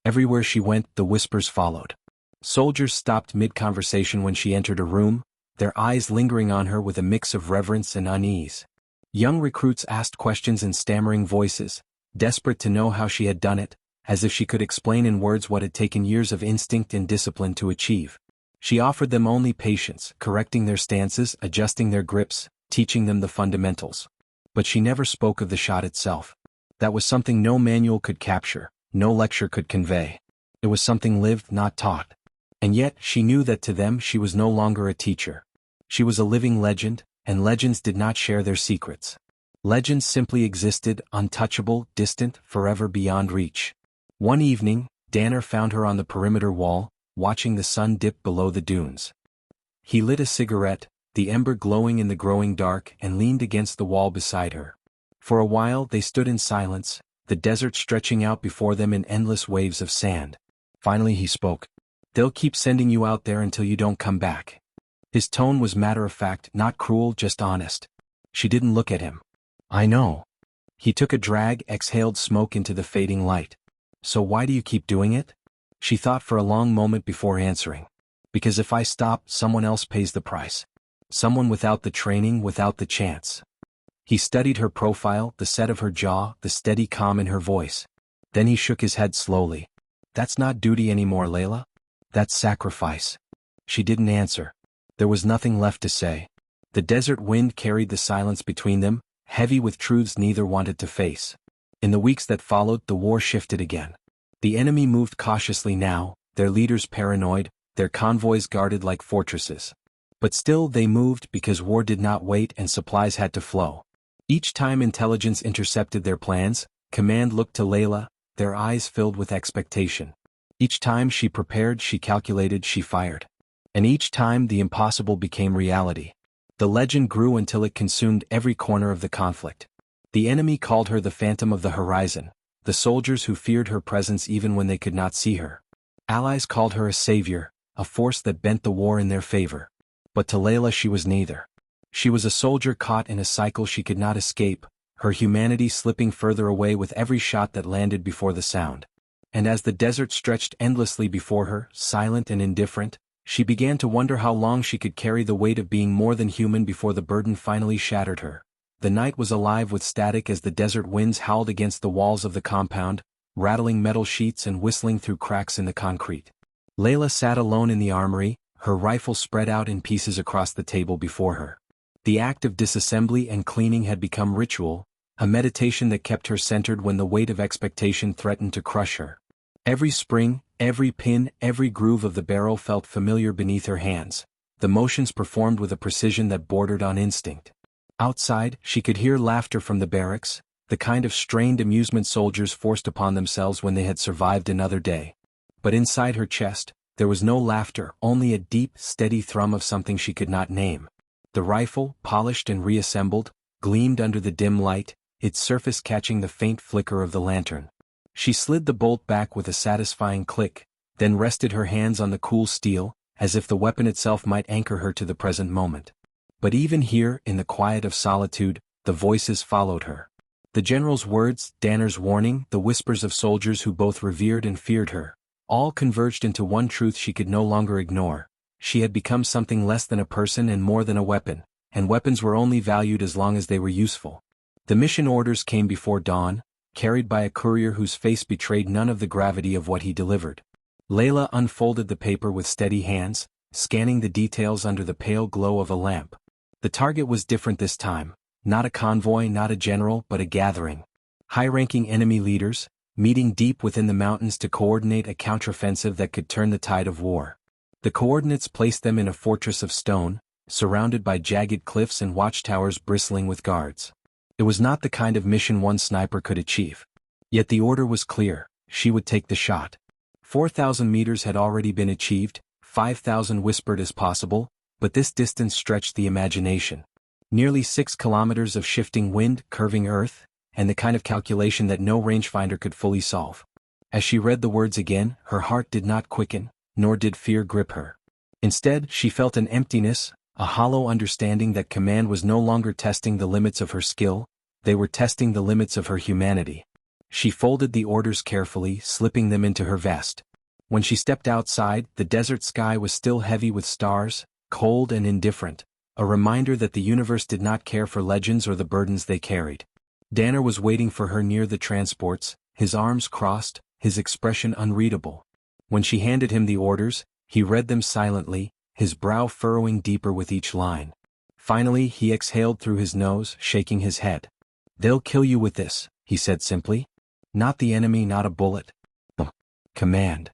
everywhere she went, the whispers followed. Soldiers stopped mid-conversation when she entered a room, their eyes lingering on her with a mix of reverence and unease. Young recruits asked questions in stammering voices, desperate to know how she had done it, as if she could explain in words what had taken years of instinct and discipline to achieve. She offered them only patience, correcting their stances, adjusting their grips, teaching them the fundamentals. But she never spoke of the shot itself. That was something no manual could capture, no lecture could convey. It was something lived, not taught. And yet, she knew that to them she was no longer a teacher. She was a living legend, and legends did not share their secrets. Legends simply existed, untouchable, distant, forever beyond reach. One evening, Danner found her on the perimeter wall, watching the sun dip below the dunes. He lit a cigarette, the ember glowing in the growing dark, and leaned against the wall beside her. For a while they stood in silence, the desert stretching out before them in endless waves of sand. Finally he spoke. "They'll keep sending you out there until you don't come back." His tone was matter-of-fact, not cruel, just honest. She didn't look at him. "I know." He took a drag, exhaled smoke into the fading light. "So why do you keep doing it?" She thought for a long moment before answering. "Because if I stop, someone else pays the price. Someone without the training, without the chance." He studied her profile, the set of her jaw, the steady calm in her voice. Then he shook his head slowly. "That's not duty anymore, Layla. That's sacrifice." She didn't answer. There was nothing left to say. The desert wind carried the silence between them, heavy with truths neither wanted to face. In the weeks that followed, the war shifted again. The enemy moved cautiously now, their leaders paranoid, their convoys guarded like fortresses. But still they moved because war did not wait and supplies had to flow. Each time intelligence intercepted their plans, command looked to Layla, their eyes filled with expectation. Each time she prepared, she calculated, she fired. And each time the impossible became reality. The legend grew until it consumed every corner of the conflict. The enemy called her the phantom of the horizon, the soldiers who feared her presence even when they could not see her. Allies called her a savior, a force that bent the war in their favor. But to Layla she was neither. She was a soldier caught in a cycle she could not escape, her humanity slipping further away with every shot that landed before the sound. And as the desert stretched endlessly before her, silent and indifferent, she began to wonder how long she could carry the weight of being more than human before the burden finally shattered her. The night was alive with static as the desert winds howled against the walls of the compound, rattling metal sheets and whistling through cracks in the concrete. Layla sat alone in the armory, her rifle spread out in pieces across the table before her. The act of disassembly and cleaning had become ritual, a meditation that kept her centered when the weight of expectation threatened to crush her. Every spring, every pin, every groove of the barrel felt familiar beneath her hands, the motions performed with a precision that bordered on instinct. Outside, she could hear laughter from the barracks, the kind of strained amusement soldiers forced upon themselves when they had survived another day. But inside her chest, there was no laughter, only a deep, steady thrum of something she could not name. The rifle, polished and reassembled, gleamed under the dim light, its surface catching the faint flicker of the lantern. She slid the bolt back with a satisfying click, then rested her hands on the cool steel, as if the weapon itself might anchor her to the present moment. But even here, in the quiet of solitude, the voices followed her. The general's words, Danner's warning, the whispers of soldiers who both revered and feared her, all converged into one truth she could no longer ignore. She had become something less than a person and more than a weapon, and weapons were only valued as long as they were useful. The mission orders came before dawn, carried by a courier whose face betrayed none of the gravity of what he delivered. Layla unfolded the paper with steady hands, scanning the details under the pale glow of a lamp. The target was different this time, not a convoy, not a general, but a gathering. High-ranking enemy leaders, meeting deep within the mountains to coordinate a counteroffensive that could turn the tide of war. The coordinates placed them in a fortress of stone, surrounded by jagged cliffs and watchtowers bristling with guards. It was not the kind of mission one sniper could achieve. Yet the order was clear, she would take the shot. 4,000 meters had already been achieved, 5,000 whispered as possible, but this distance stretched the imagination. Nearly 6 kilometers of shifting wind, curving earth, and the kind of calculation that no rangefinder could fully solve. As she read the words again, her heart did not quicken, nor did fear grip her. Instead, she felt an emptiness, a hollow understanding that command was no longer testing the limits of her skill, they were testing the limits of her humanity. She folded the orders carefully, slipping them into her vest. When she stepped outside, the desert sky was still heavy with stars, cold and indifferent, a reminder that the universe did not care for legends or the burdens they carried. Danner was waiting for her near the transports, his arms crossed, his expression unreadable. When she handed him the orders, he read them silently, his brow furrowing deeper with each line. Finally, he exhaled through his nose, shaking his head. "They'll kill you with this," he said simply. "Not the enemy, not a bullet. Command."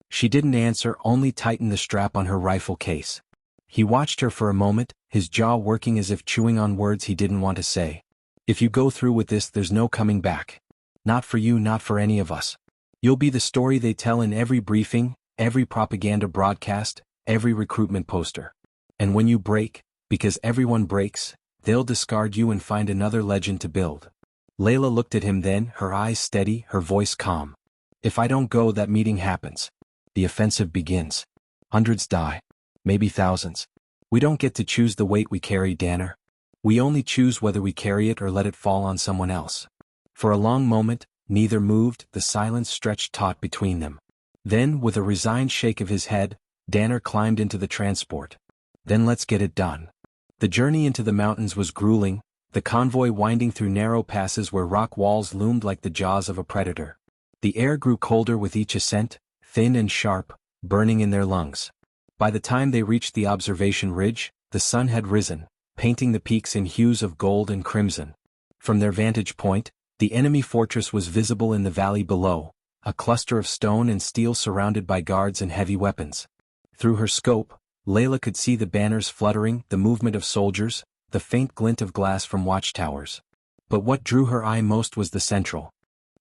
She didn't answer, only tightened the strap on her rifle case. He watched her for a moment, his jaw working as if chewing on words he didn't want to say. "If you go through with this, there's no coming back. Not for you, not for any of us. You'll be the story they tell in every briefing, every propaganda broadcast, every recruitment poster. And when you break, because everyone breaks, they'll discard you and find another legend to build." Layla looked at him then, her eyes steady, her voice calm. "If I don't go, that meeting happens. The offensive begins. Hundreds die. Maybe thousands. We don't get to choose the weight we carry, Danner. We only choose whether we carry it or let it fall on someone else." For a long moment, neither moved, the silence stretched taut between them. Then, with a resigned shake of his head, Danner climbed into the transport. "Then let's get it done." The journey into the mountains was grueling, the convoy winding through narrow passes where rock walls loomed like the jaws of a predator. The air grew colder with each ascent, thin and sharp, burning in their lungs. By the time they reached the observation ridge, the sun had risen, painting the peaks in hues of gold and crimson. From their vantage point, the enemy fortress was visible in the valley below, a cluster of stone and steel surrounded by guards and heavy weapons. Through her scope, Layla could see the banners fluttering, the movement of soldiers, the faint glint of glass from watchtowers. But what drew her eye most was the central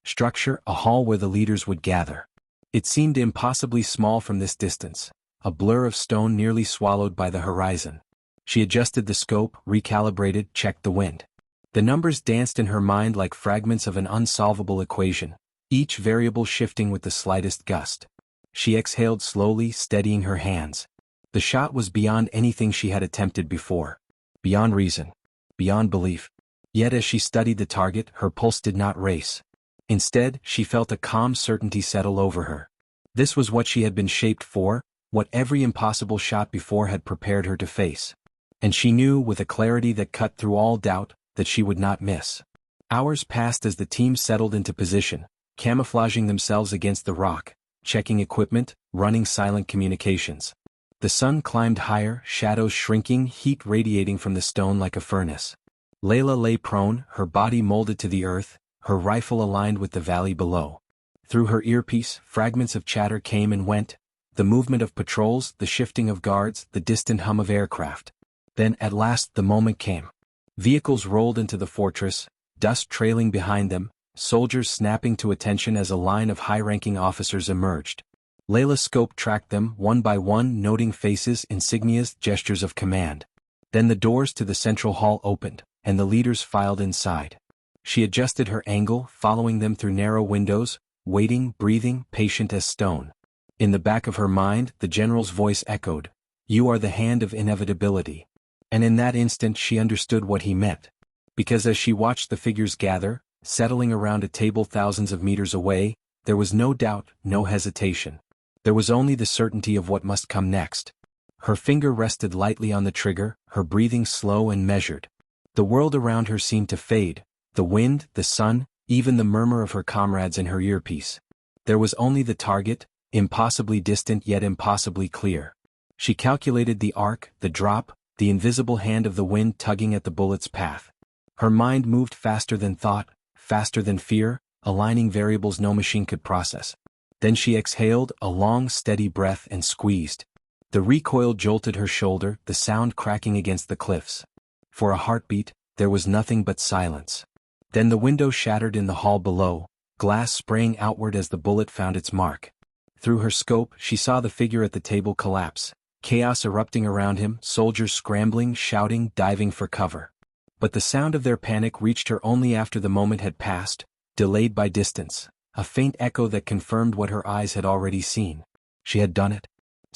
structure, a hall where the leaders would gather. It seemed impossibly small from this distance, a blur of stone nearly swallowed by the horizon. She adjusted the scope, recalibrated, checked the wind. The numbers danced in her mind like fragments of an unsolvable equation, each variable shifting with the slightest gust. She exhaled slowly, steadying her hands. The shot was beyond anything she had attempted before. Beyond reason. Beyond belief. Yet as she studied the target, her pulse did not race. Instead, she felt a calm certainty settle over her. This was what she had been shaped for, what every impossible shot before had prepared her to face. And she knew, with a clarity that cut through all doubt, that she would not miss. Hours passed as the team settled into position, camouflaging themselves against the rock, checking equipment, running silent communications. The sun climbed higher, shadows shrinking, heat radiating from the stone like a furnace. Layla lay prone, her body molded to the earth, her rifle aligned with the valley below. Through her earpiece, fragments of chatter came and went, the movement of patrols, the shifting of guards, the distant hum of aircraft. Then, at last, the moment came. Vehicles rolled into the fortress, dust trailing behind them, soldiers snapping to attention as a line of high-ranking officers emerged. Layla's scope tracked them, one by one, noting faces, insignias, gestures of command. Then the doors to the central hall opened, and the leaders filed inside. She adjusted her angle, following them through narrow windows, waiting, breathing, patient as stone. In the back of her mind, the general's voice echoed, "You are the hand of inevitability." And in that instant she understood what he meant. Because as she watched the figures gather, settling around a table thousands of meters away, there was no doubt, no hesitation. There was only the certainty of what must come next. Her finger rested lightly on the trigger, her breathing slow and measured. The world around her seemed to fade, the wind, the sun, even the murmur of her comrades in her earpiece. There was only the target, impossibly distant yet impossibly clear. She calculated the arc, the drop, the invisible hand of the wind tugging at the bullet's path. Her mind moved faster than thought, faster than fear, aligning variables no machine could process. Then she exhaled, a long, steady breath, and squeezed. The recoil jolted her shoulder, the sound cracking against the cliffs. For a heartbeat, there was nothing but silence. Then the window shattered in the hall below, glass spraying outward as the bullet found its mark. Through her scope, she saw the figure at the table collapse, chaos erupting around him, soldiers scrambling, shouting, diving for cover. But the sound of their panic reached her only after the moment had passed, delayed by distance, a faint echo that confirmed what her eyes had already seen. She had done it.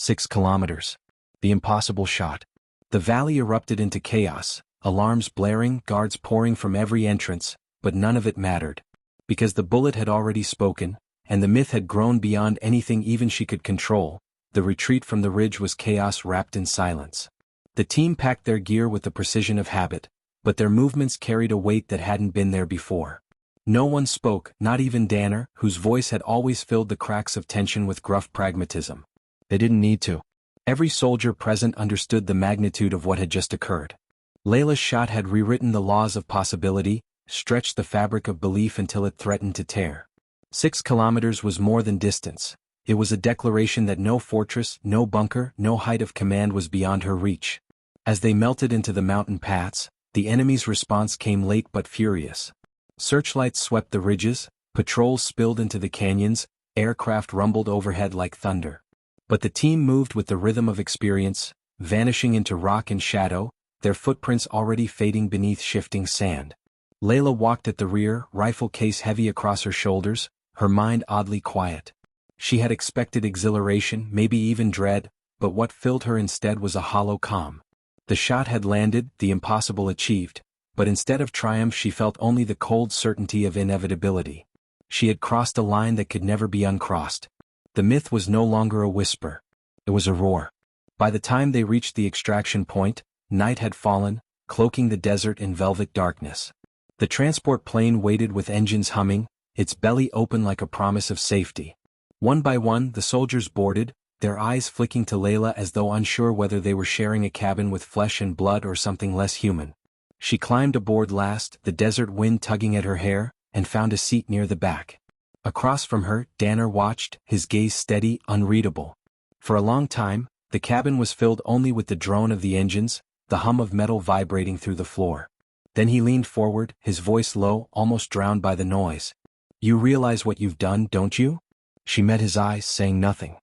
6 kilometers. The impossible shot. The valley erupted into chaos, alarms blaring, guards pouring from every entrance, but none of it mattered. Because the bullet had already spoken, and the myth had grown beyond anything even she could control, the retreat from the ridge was chaos wrapped in silence. The team packed their gear with the precision of habit, but their movements carried a weight that hadn't been there before. No one spoke, not even Danner, whose voice had always filled the cracks of tension with gruff pragmatism. They didn't need to. Every soldier present understood the magnitude of what had just occurred. Layla's shot had rewritten the laws of possibility, stretched the fabric of belief until it threatened to tear. 6 kilometers was more than distance. It was a declaration that no fortress, no bunker, no height of command was beyond her reach. As they melted into the mountain paths, the enemy's response came late but furious. Searchlights swept the ridges, patrols spilled into the canyons, aircraft rumbled overhead like thunder. But the team moved with the rhythm of experience, vanishing into rock and shadow, their footprints already fading beneath shifting sand. Layla walked at the rear, rifle case heavy across her shoulders, her mind oddly quiet. She had expected exhilaration, maybe even dread, but what filled her instead was a hollow calm. The shot had landed, the impossible achieved, but instead of triumph she felt only the cold certainty of inevitability. She had crossed a line that could never be uncrossed. The myth was no longer a whisper. It was a roar. By the time they reached the extraction point, night had fallen, cloaking the desert in velvet darkness. The transport plane waited with engines humming, its belly open like a promise of safety. One by one the soldiers boarded, their eyes flicking to Layla as though unsure whether they were sharing a cabin with flesh and blood or something less human. She climbed aboard last, the desert wind tugging at her hair, and found a seat near the back. Across from her, Danner watched, his gaze steady, unreadable. For a long time, the cabin was filled only with the drone of the engines, the hum of metal vibrating through the floor. Then he leaned forward, his voice low, almost drowned by the noise. "You realize what you've done, don't you?" She met his eyes, saying nothing.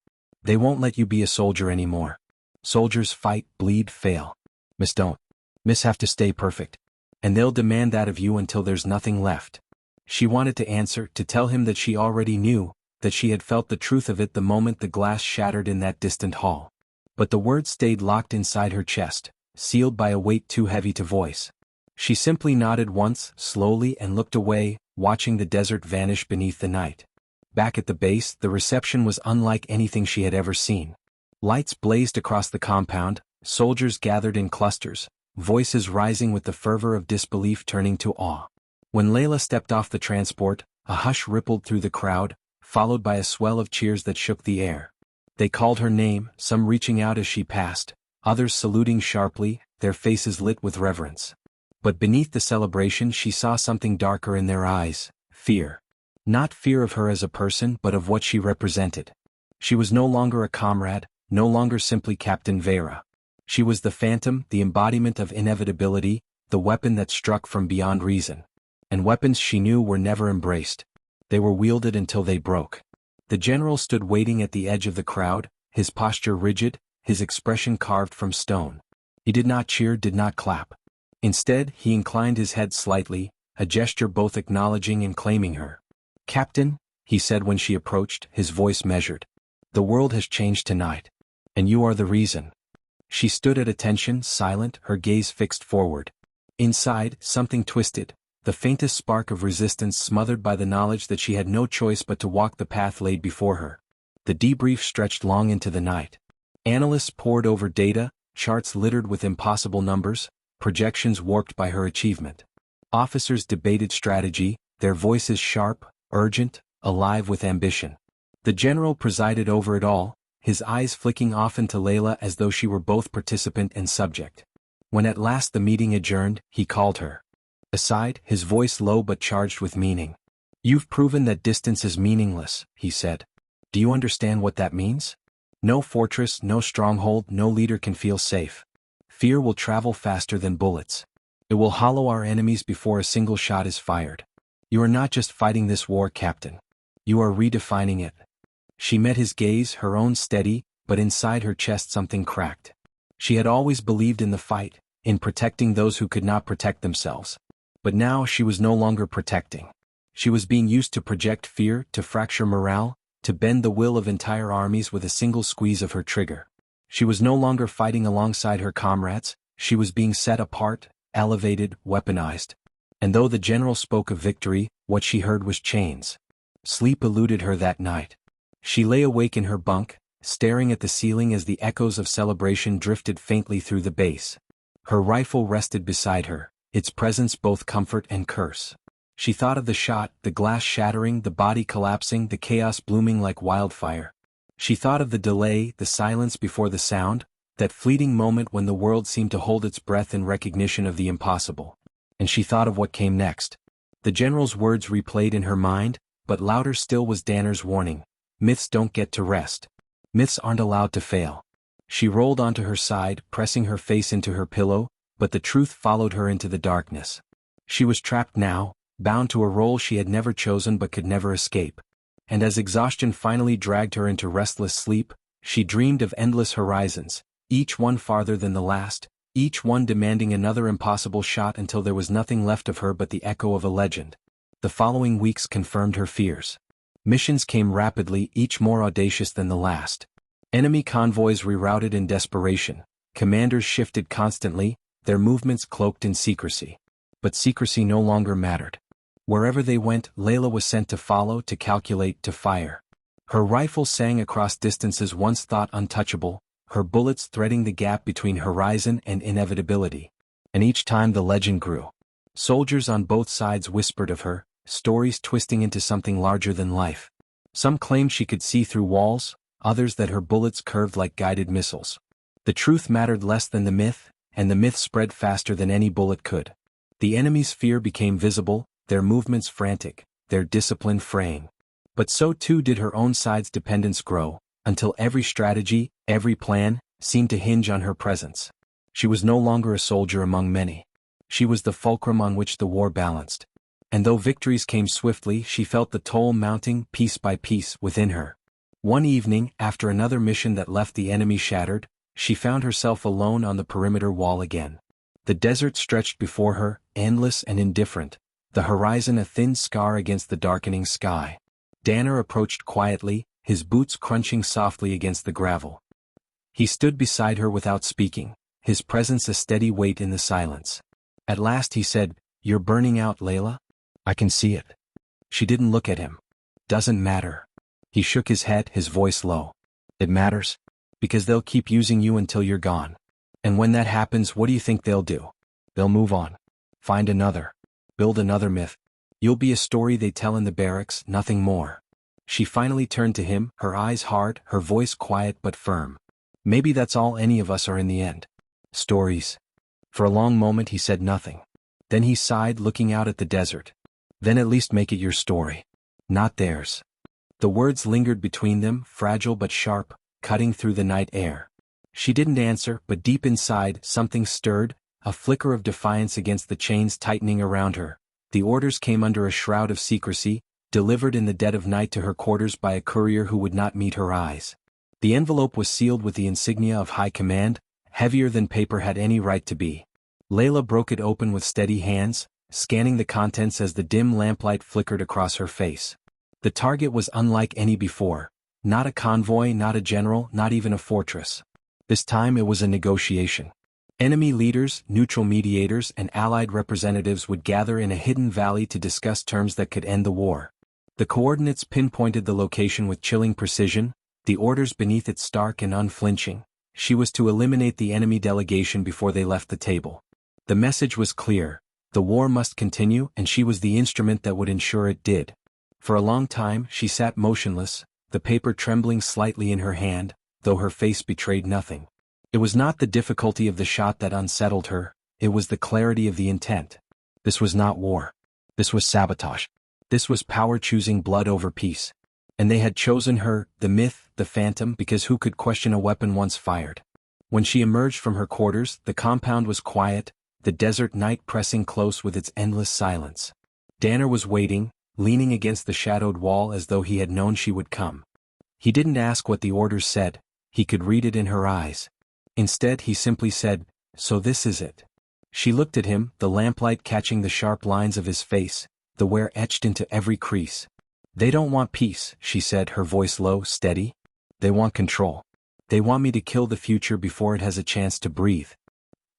"They won't let you be a soldier anymore. Soldiers fight, bleed, fail. Miss don't. Miss have to stay perfect. And they'll demand that of you until there's nothing left." She wanted to answer, to tell him that she already knew, that she had felt the truth of it the moment the glass shattered in that distant hall. But the words stayed locked inside her chest, sealed by a weight too heavy to voice. She simply nodded once, slowly, and looked away, watching the desert vanish beneath the night. Back at the base, the reception was unlike anything she had ever seen. Lights blazed across the compound, soldiers gathered in clusters, voices rising with the fervor of disbelief turning to awe. When Layla stepped off the transport, a hush rippled through the crowd, followed by a swell of cheers that shook the air. They called her name, some reaching out as she passed, others saluting sharply, their faces lit with reverence. But beneath the celebration she saw something darker in their eyes, fear. Not fear of her as a person but of what she represented. She was no longer a comrade, no longer simply Captain Vera. She was the phantom, the embodiment of inevitability, the weapon that struck from beyond reason. And weapons she knew were never embraced. They were wielded until they broke. The general stood waiting at the edge of the crowd, his posture rigid, his expression carved from stone. He did not cheer, did not clap. Instead, he inclined his head slightly, a gesture both acknowledging and claiming her. "Captain," he said when she approached, his voice measured. "The world has changed tonight. And you are the reason." She stood at attention, silent, her gaze fixed forward. Inside, something twisted, the faintest spark of resistance smothered by the knowledge that she had no choice but to walk the path laid before her. The debrief stretched long into the night. Analysts pored over data, charts littered with impossible numbers, projections warped by her achievement. Officers debated strategy, their voices sharp, urgent, alive with ambition. The general presided over it all, his eyes flicking often to Layla as though she were both participant and subject. When at last the meeting adjourned, he called her aside, his voice low but charged with meaning. "You've proven that distance is meaningless," he said. "Do you understand what that means? No fortress, no stronghold, no leader can feel safe. Fear will travel faster than bullets. It will hollow our enemies before a single shot is fired. You are not just fighting this war, Captain. You are redefining it." She met his gaze, her own steady, but inside her chest something cracked. She had always believed in the fight, in protecting those who could not protect themselves. But now she was no longer protecting. She was being used to project fear, to fracture morale, to bend the will of entire armies with a single squeeze of her trigger. She was no longer fighting alongside her comrades, she was being set apart, elevated, weaponized. And though the general spoke of victory, what she heard was chains. Sleep eluded her that night. She lay awake in her bunk, staring at the ceiling as the echoes of celebration drifted faintly through the base. Her rifle rested beside her, its presence both comfort and curse. She thought of the shot, the glass shattering, the body collapsing, the chaos blooming like wildfire. She thought of the delay, the silence before the sound, that fleeting moment when the world seemed to hold its breath in recognition of the impossible. And she thought of what came next. The general's words replayed in her mind, but louder still was Danner's warning. Myths don't get to rest. Myths aren't allowed to fail. She rolled onto her side, pressing her face into her pillow, but the truth followed her into the darkness. She was trapped now, bound to a role she had never chosen but could never escape. And as exhaustion finally dragged her into restless sleep, she dreamed of endless horizons, each one farther than the last, each one demanding another impossible shot until there was nothing left of her but the echo of a legend. The following weeks confirmed her fears. Missions came rapidly, each more audacious than the last. Enemy convoys rerouted in desperation, commanders shifted constantly, their movements cloaked in secrecy. But secrecy no longer mattered. Wherever they went, Layla was sent to follow, to calculate, to fire. Her rifle sang across distances once thought untouchable, her bullets threading the gap between horizon and inevitability. And each time the legend grew. Soldiers on both sides whispered of her, stories twisting into something larger than life. Some claimed she could see through walls, others that her bullets curved like guided missiles. The truth mattered less than the myth, and the myth spread faster than any bullet could. The enemy's fear became visible, their movements frantic, their discipline fraying. But so too did her own side's dependence grow, until every strategy, every plan, seemed to hinge on her presence. She was no longer a soldier among many. She was the fulcrum on which the war balanced. And though victories came swiftly, she felt the toll mounting, piece by piece, within her. One evening, after another mission that left the enemy shattered, she found herself alone on the perimeter wall again. The desert stretched before her, endless and indifferent, the horizon a thin scar against the darkening sky. Danner approached quietly, his boots crunching softly against the gravel. He stood beside her without speaking, his presence a steady weight in the silence. At last he said, "You're burning out, Layla. I can see it." She didn't look at him. "Doesn't matter." He shook his head, his voice low. "It matters. Because they'll keep using you until you're gone. And when that happens, what do you think they'll do? They'll move on. Find another. Build another myth. You'll be a story they tell in the barracks, nothing more." She finally turned to him, her eyes hard, her voice quiet but firm. "Maybe that's all any of us are in the end. Stories." For a long moment he said nothing. Then he sighed, looking out at the desert. "Then at least make it your story. Not theirs." The words lingered between them, fragile but sharp, cutting through the night air. She didn't answer, but deep inside, something stirred, a flicker of defiance against the chains tightening around her. The orders came under a shroud of secrecy, delivered in the dead of night to her quarters by a courier who would not meet her eyes. The envelope was sealed with the insignia of high command, heavier than paper had any right to be. Layla broke it open with steady hands, scanning the contents as the dim lamplight flickered across her face. The target was unlike any before. Not a convoy, not a general, not even a fortress. This time it was a negotiation. Enemy leaders, neutral mediators, and allied representatives would gather in a hidden valley to discuss terms that could end the war. The coordinates pinpointed the location with chilling precision, the orders beneath it stark and unflinching. She was to eliminate the enemy delegation before they left the table. The message was clear. The war must continue, and she was the instrument that would ensure it did. For a long time, she sat motionless, the paper trembling slightly in her hand, though her face betrayed nothing. It was not the difficulty of the shot that unsettled her, it was the clarity of the intent. This was not war. This was sabotage. This was power choosing blood over peace. And they had chosen her, the myth, the phantom, because who could question a weapon once fired? When she emerged from her quarters, the compound was quiet, the desert night pressing close with its endless silence. Danner was waiting, leaning against the shadowed wall as though he had known she would come. He didn't ask what the orders said, he could read it in her eyes. Instead he simply said, "So this is it." She looked at him, the lamplight catching the sharp lines of his face, the wear etched into every crease. "They don't want peace," she said, her voice low, steady. "They want control. They want me to kill the future before it has a chance to breathe.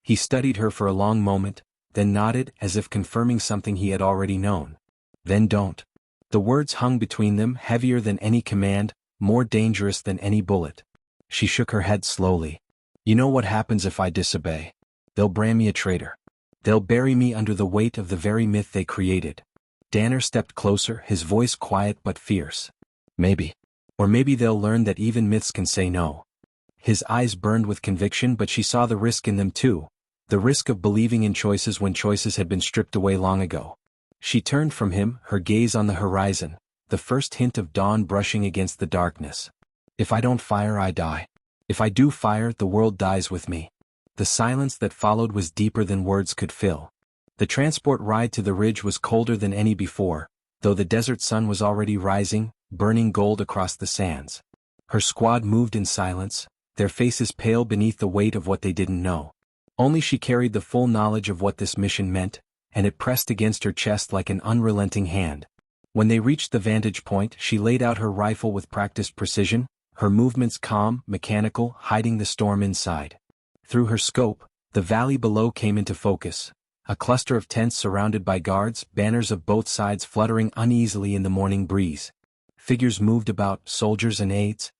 He studied her for a long moment, then nodded as if confirming something he had already known. Then don't. The words hung between them, heavier than any command, more dangerous than any bullet. She shook her head slowly. You know what happens if I disobey? They'll brand me a traitor. They'll bury me under the weight of the very myth they created. Danner stepped closer, his voice quiet but fierce. Maybe. Or maybe they'll learn that even myths can say no. His eyes burned with conviction, but she saw the risk in them too. The risk of believing in choices when choices had been stripped away long ago. She turned from him, her gaze on the horizon, the first hint of dawn brushing against the darkness. If I don't fire, I die. If I do fire, the world dies with me. The silence that followed was deeper than words could fill. The transport ride to the ridge was colder than any before, though the desert sun was already rising, burning gold across the sands. Her squad moved in silence, their faces pale beneath the weight of what they didn't know. Only she carried the full knowledge of what this mission meant, and it pressed against her chest like an unrelenting hand. When they reached the vantage point, she laid out her rifle with practiced precision, her movements calm, mechanical, hiding the storm inside. Through her scope, the valley below came into focus. A cluster of tents surrounded by guards, banners of both sides fluttering uneasily in the morning breeze. Figures moved about, soldiers and aides.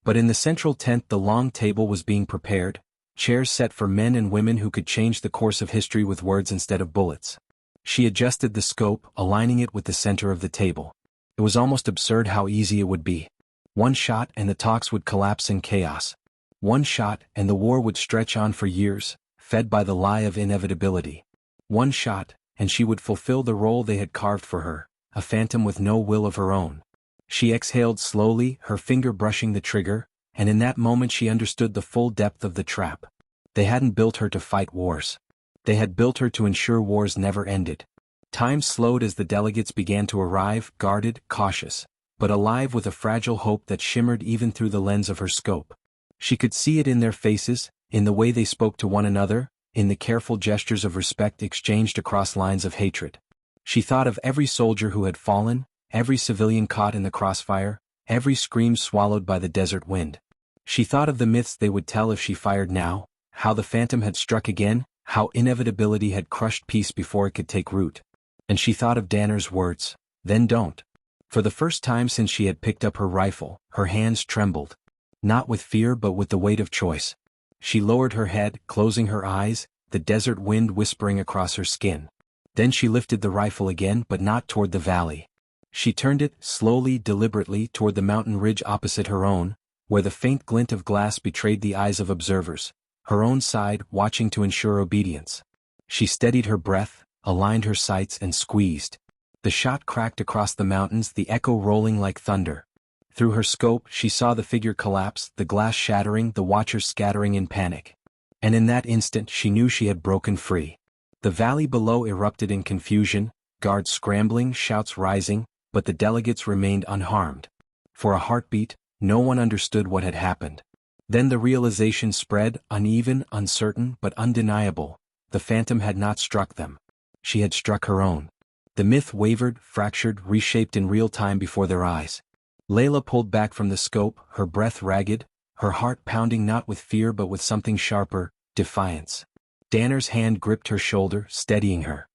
But in the central tent the long table was being prepared, chairs set for men and women who could change the course of history with words instead of bullets. She adjusted the scope, aligning it with the center of the table. It was almost absurd how easy it would be. One shot and the talks would collapse in chaos. One shot and the war would stretch on for years, fed by the lie of inevitability. One shot, and she would fulfill the role they had carved for her, a phantom with no will of her own. She exhaled slowly, her finger brushing the trigger, and in that moment she understood the full depth of the trap. They hadn't built her to fight wars. They had built her to ensure wars never ended. Time slowed as the delegates began to arrive, guarded, cautious, but alive with a fragile hope that shimmered even through the lens of her scope. She could see it in their faces, in the way they spoke to one another, in the careful gestures of respect exchanged across lines of hatred. She thought of every soldier who had fallen, every civilian caught in the crossfire, every scream swallowed by the desert wind. She thought of the myths they would tell if she fired now, how the phantom had struck again, how inevitability had crushed peace before it could take root. And she thought of Danner's words, "Then don't." For the first time since she had picked up her rifle, her hands trembled. Not with fear but with the weight of choice. She lowered her head, closing her eyes, the desert wind whispering across her skin. Then she lifted the rifle again, but not toward the valley. She turned it, slowly, deliberately, toward the mountain ridge opposite her own, where the faint glint of glass betrayed the eyes of observers, her own side watching to ensure obedience. She steadied her breath, aligned her sights and squeezed. The shot cracked across the mountains, the echo rolling like thunder. Through her scope she saw the figure collapse, the glass shattering, the watchers scattering in panic. And in that instant she knew she had broken free. The valley below erupted in confusion, guards scrambling, shouts rising, but the delegates remained unharmed. For a heartbeat, no one understood what had happened. Then the realization spread, uneven, uncertain, but undeniable. The phantom had not struck them. She had struck her own. The myth wavered, fractured, reshaped in real time before their eyes. Layla pulled back from the scope, her breath ragged, her heart pounding not with fear but with something sharper, defiance. Danner's hand gripped her shoulder, steadying her.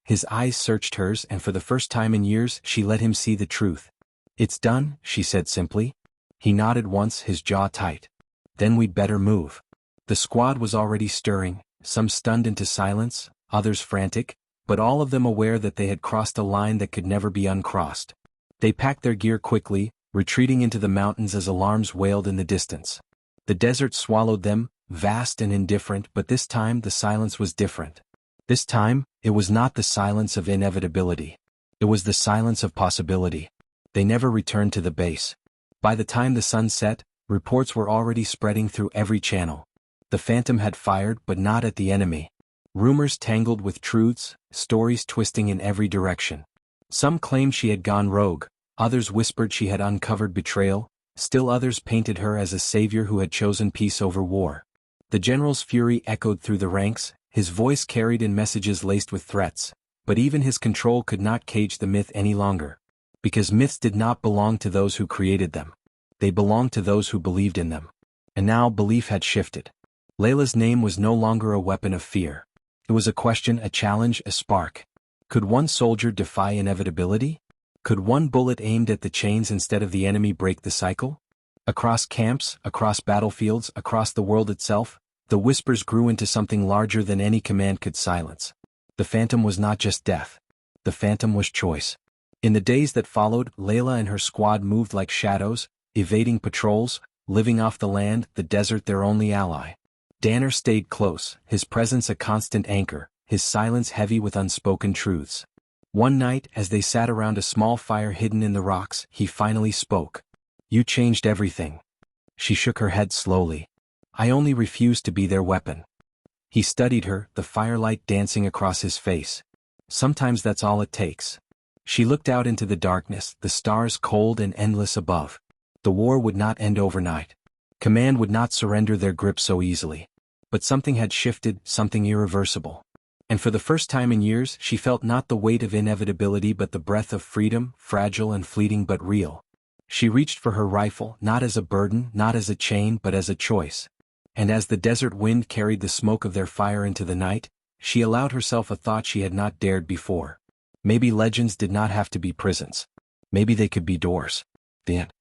His eyes searched hers, and for the first time in years she let him see the truth. "It's done," she said simply. He nodded once, his jaw tight. "Then we'd better move." The squad was already stirring, some stunned into silence, others frantic, but all of them aware that they had crossed a line that could never be uncrossed. They packed their gear quickly, retreating into the mountains as alarms wailed in the distance. The desert swallowed them, vast and indifferent, but this time the silence was different. This time, it was not the silence of inevitability. It was the silence of possibility. They never returned to the base. By the time the sun set, reports were already spreading through every channel. The phantom had fired, but not at the enemy. Rumors tangled with truths, stories twisting in every direction. Some claimed she had gone rogue, others whispered she had uncovered betrayal, still others painted her as a savior who had chosen peace over war. The general's fury echoed through the ranks, his voice carried in messages laced with threats, but even his control could not cage the myth any longer. Because myths did not belong to those who created them. They belonged to those who believed in them. And now belief had shifted. Layla's name was no longer a weapon of fear. It was a question, a challenge, a spark. Could one soldier defy inevitability? Could one bullet aimed at the chains instead of the enemy break the cycle? Across camps, across battlefields, across the world itself, the whispers grew into something larger than any command could silence. The phantom was not just death. The phantom was choice. In the days that followed, Layla and her squad moved like shadows, evading patrols, living off the land, the desert their only ally. Danner stayed close, his presence a constant anchor, his silence heavy with unspoken truths. One night, as they sat around a small fire hidden in the rocks, he finally spoke. "You changed everything." She shook her head slowly. "I only refused to be their weapon." He studied her, the firelight dancing across his face. "Sometimes that's all it takes." She looked out into the darkness, the stars cold and endless above. The war would not end overnight. Command would not surrender their grip so easily. But something had shifted, something irreversible. And for the first time in years, she felt not the weight of inevitability but the breath of freedom, fragile and fleeting but real. She reached for her rifle, not as a burden, not as a chain, but as a choice. And as the desert wind carried the smoke of their fire into the night, she allowed herself a thought she had not dared before. Maybe legends did not have to be prisons. Maybe they could be doors. The end.